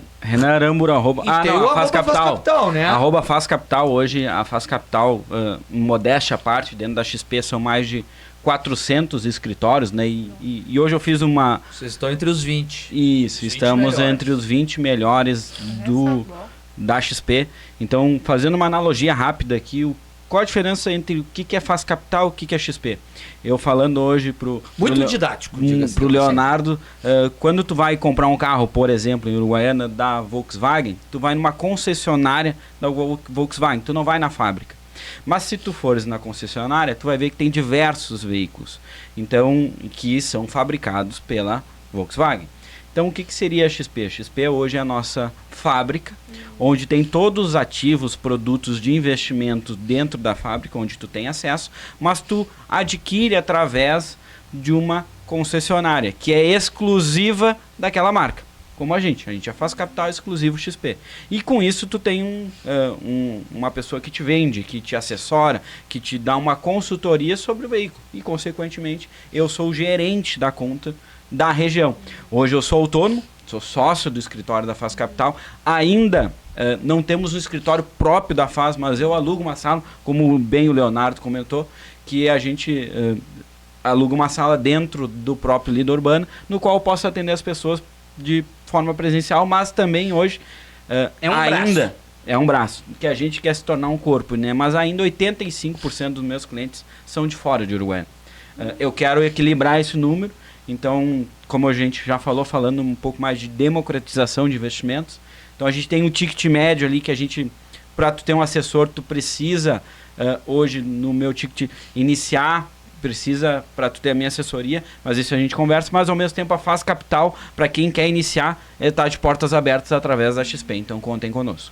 Aramburo, e tem o Faz Capital. né? Arroba Faz Capital. Hoje a Faz Capital, modéstia à parte, dentro da XP são mais de 400 escritórios, né? E hoje eu fiz uma... Vocês estão entre os 20. Isso, 20 estamos melhores. entre os 20 melhores da XP. Então, fazendo uma analogia rápida aqui, qual a diferença entre o que é Faz Capital e o que é XP? Eu falando hoje Muito didático, diga-se pro de Leonardo, quando tu vai comprar um carro, por exemplo, em Uruguaiana, da Volkswagen, tu vai numa concessionária da Volkswagen, tu não vai na fábrica. Mas se tu fores na concessionária, tu vai ver que tem diversos veículos, então, que são fabricados pela Volkswagen. Então, o que seria a XP? A XP hoje é a nossa fábrica, onde tem todos os ativos, produtos de investimento dentro da fábrica, onde tu tem acesso, mas tu adquire através de uma concessionária, que é exclusiva daquela marca, como a gente já faz capital exclusivo XP. E com isso tu tem uma pessoa que te vende, que te assessora, que te dá uma consultoria sobre o veículo. E, consequentemente, eu sou o gerente da conta da região. Hoje eu sou autônomo, sou sócio do escritório da Faz Capital. Ainda não temos um escritório próprio da Faz, mas eu alugo uma sala, como bem o Leonardo comentou, que a gente aluga uma sala dentro do próprio Líder Urbana, no qual eu posso atender as pessoas de forma presencial, mas também hoje ainda é um braço, que a gente quer se tornar um corpo, né? Mas ainda 85% dos meus clientes são de fora de Uruguaiana. Eu quero equilibrar esse número. Então, como a gente já falou, falando um pouco mais de democratização de investimentos. Então, a gente tem um ticket médio ali que a gente, para tu ter um assessor, tu precisa, hoje no meu ticket iniciar, precisa para tu ter a minha assessoria, mas isso a gente conversa, mas ao mesmo tempo a Faz Capital, para quem quer iniciar, está de portas abertas através da XP, então contem conosco.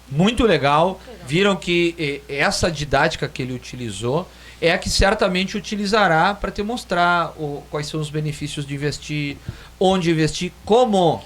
Muito legal. Viram que essa didática que ele utilizou é a que certamente utilizará para te mostrar quais são os benefícios de investir, onde investir, como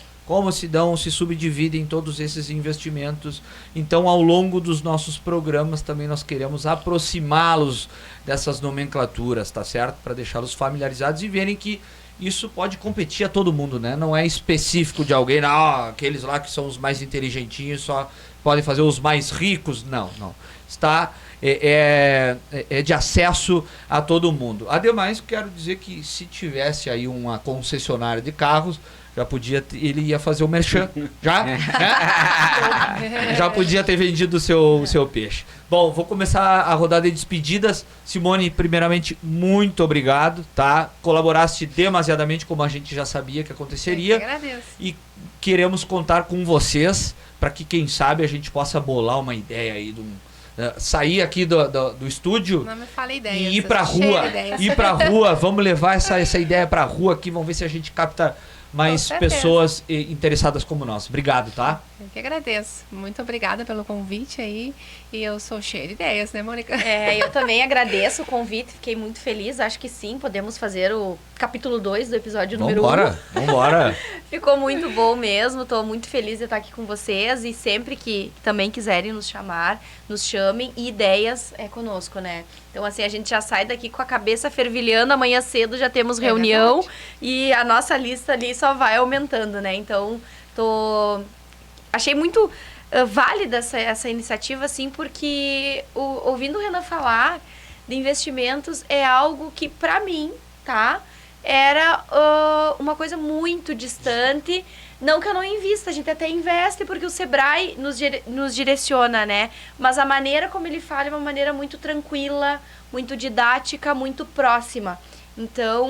se subdividem todos esses investimentos. Então, ao longo dos nossos programas, também nós queremos aproximá-los dessas nomenclaturas, tá certo? Para deixá-los familiarizados e verem que isso pode competir a todo mundo, né? Não é específico de alguém, aqueles lá que são os mais inteligentinhos só podem fazer os mais ricos. Não. Está... É de acesso a todo mundo. Ademais, quero dizer que se tivesse aí uma concessionária de carros, ele ia fazer o merchan, já podia ter vendido o seu peixe. Bom, vou começar a rodada de despedidas. Simone, primeiramente, muito obrigado, tá? Colaboraste demasiadamente, como a gente já sabia que aconteceria. Eu que agradeço. E queremos contar com vocês para que, quem sabe, a gente possa bolar uma ideia aí de sair aqui do estúdio. Não me fala ideias, e ir pra rua. Ir pra rua, vamos levar essa ideia pra rua aqui, vamos ver se a gente capta mais pessoas interessadas como nós. Obrigado, tá? Eu que agradeço. Muito obrigada pelo convite aí. E eu sou cheia de ideias, né, Mônica? Eu também agradeço o convite, fiquei muito feliz. Acho que sim, podemos fazer o capítulo 2 do episódio número 1. Vambora. Ficou muito bom mesmo, estou muito feliz de estar aqui com vocês. E sempre que também quiserem nos chamar, nos chamem. E ideias é conosco, né? Então, assim, a gente já sai daqui com a cabeça fervilhando. Amanhã cedo já temos reunião. E a nossa lista ali só vai aumentando, né? Então, achei muito válida essa iniciativa, assim, porque ouvindo o Renan falar de investimentos é algo que, para mim, tá, era uma coisa muito distante. Não que eu não invista, a gente até investe porque o Sebrae nos direciona, né? Mas a maneira como ele fala é uma maneira muito tranquila, muito didática, muito próxima. Então,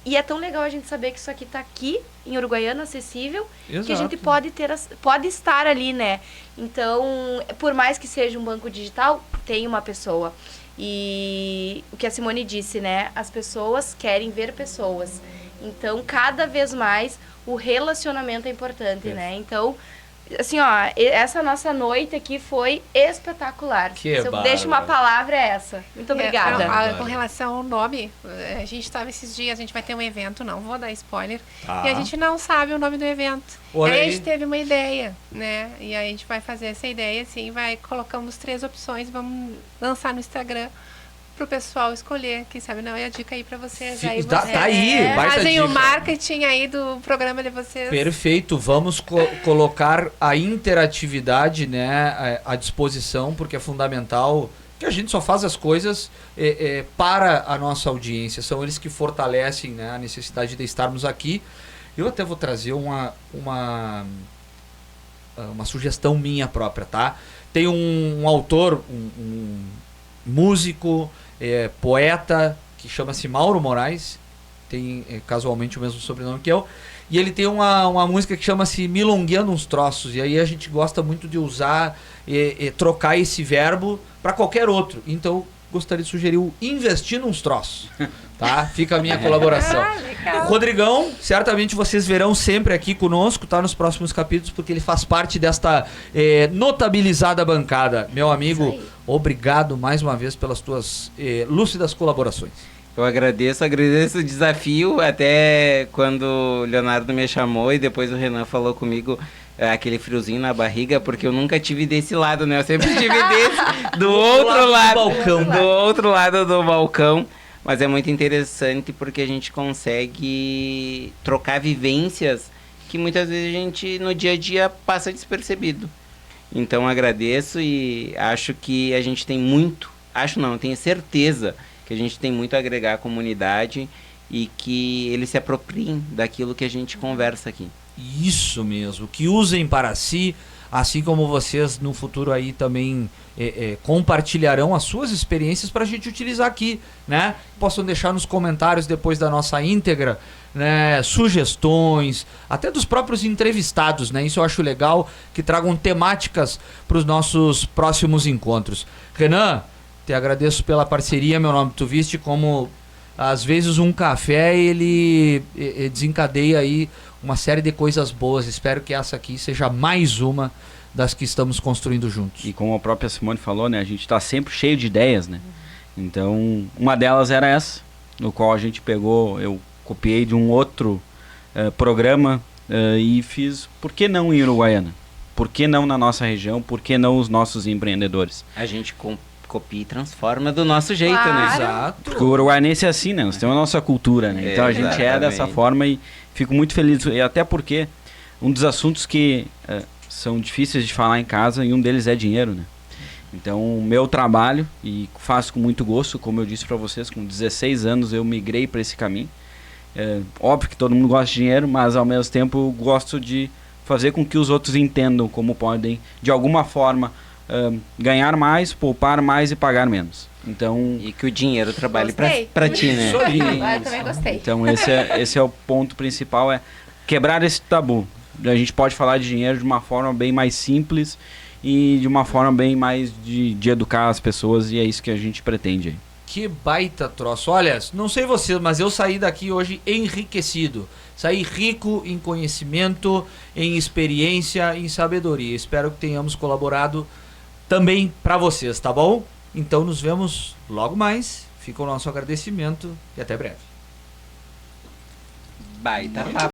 e é tão legal a gente saber que isso aqui está aqui, em Uruguaiana, acessível, Exato. que a gente pode estar ali, né? Então, por mais que seja um banco digital, tem uma pessoa. E o que a Simone disse, né? As pessoas querem ver pessoas. Então, cada vez mais, o relacionamento é importante, né? Então, assim, essa nossa noite aqui foi espetacular. Se eu deixo uma palavra, é essa. Muito obrigada. Com relação ao nome, a gente estava esses dias, a gente vai ter um evento, não vou dar spoiler, e a gente não sabe o nome do evento. Aí a gente teve uma ideia, né? E aí a gente vai fazer essa ideia, assim, colocamos 3 opções, vamos lançar no Instagram pro pessoal escolher, quem sabe não é a dica aí para vocês. Aí tá aí, fazem o marketing aí do programa de vocês. Perfeito, vamos colocar a interatividade, né, à disposição, porque é fundamental que a gente só faz as coisas para a nossa audiência. São eles que fortalecem, né, a necessidade de estarmos aqui. Eu até vou trazer uma sugestão minha própria, tá? Tem um autor, um músico, poeta, que chama-se Mauro Moraes, tem casualmente o mesmo sobrenome que eu, e ele tem uma música que chama-se Milongueando uns Troços, e aí a gente gosta muito de usar, trocar esse verbo para qualquer outro. Então, gostaria de sugerir o Investindo uns Troços, tá? Fica a minha colaboração. Legal. Rodrigão, certamente vocês verão sempre aqui conosco, tá? Nos próximos capítulos, porque ele faz parte desta notabilizada bancada. Meu amigo, Isso aí. obrigado mais uma vez pelas tuas lúcidas colaborações. Eu agradeço o desafio, até quando o Leonardo me chamou e depois o Renan falou comigo, aquele friozinho na barriga, porque eu nunca tive desse lado, né? Eu sempre tive do outro lado do balcão. do outro lado do balcão. Mas é muito interessante porque a gente consegue trocar vivências que muitas vezes a gente no dia a dia passa despercebido. Então agradeço e acho que a gente tem muito, tenho certeza que a gente tem muito a agregar à comunidade e que eles se apropriem daquilo que a gente conversa aqui. Isso mesmo, que usem para si, assim como vocês no futuro aí também compartilharão as suas experiências para a gente utilizar aqui, né? Possam deixar nos comentários depois da nossa íntegra, né, sugestões, até dos próprios entrevistados, né? Isso eu acho legal, que tragam temáticas para os nossos próximos encontros. Renan, te agradeço pela parceria, meu nome. Tu viste como às vezes um café ele desencadeia aí uma série de coisas boas. Espero que essa aqui seja mais uma das que estamos construindo juntos. E como a própria Simone falou, né, a gente está sempre cheio de ideias, né? Então, uma delas era essa, no qual a gente pegou, eu copiei de um outro programa e fiz, por que não em Uruguaiana? Por que não na nossa região? Por que não os nossos empreendedores? A gente copia e transforma do nosso jeito, né? Claro. Exato. Porque o uruguaianense é assim, né? Nós temos a nossa cultura, né? Então a gente é dessa Exatamente. forma e fico muito feliz. E até porque um dos assuntos que são difíceis de falar em casa e um deles é dinheiro, né? Então o meu trabalho, e faço com muito gosto, como eu disse para vocês, com 16 anos eu migrei para esse caminho. Óbvio que todo mundo gosta de dinheiro, mas ao mesmo tempo eu gosto de fazer com que os outros entendam como podem, de alguma forma, ganhar mais, poupar mais e pagar menos. Então, E que o dinheiro trabalhe Gostei. pra ti, né? Isso aí. Eu também gostei. então esse é o ponto principal, é quebrar esse tabu. A gente pode falar de dinheiro de uma forma bem mais simples e de uma forma bem mais de educar as pessoas, e é isso que a gente pretende aí. Que baita troço. Olha, não sei vocês, mas eu saí daqui hoje enriquecido. Saí rico em conhecimento, em experiência, em sabedoria. Espero que tenhamos colaborado também para vocês, tá bom? Então nos vemos logo mais. Fica o nosso agradecimento e até breve. Baita papo.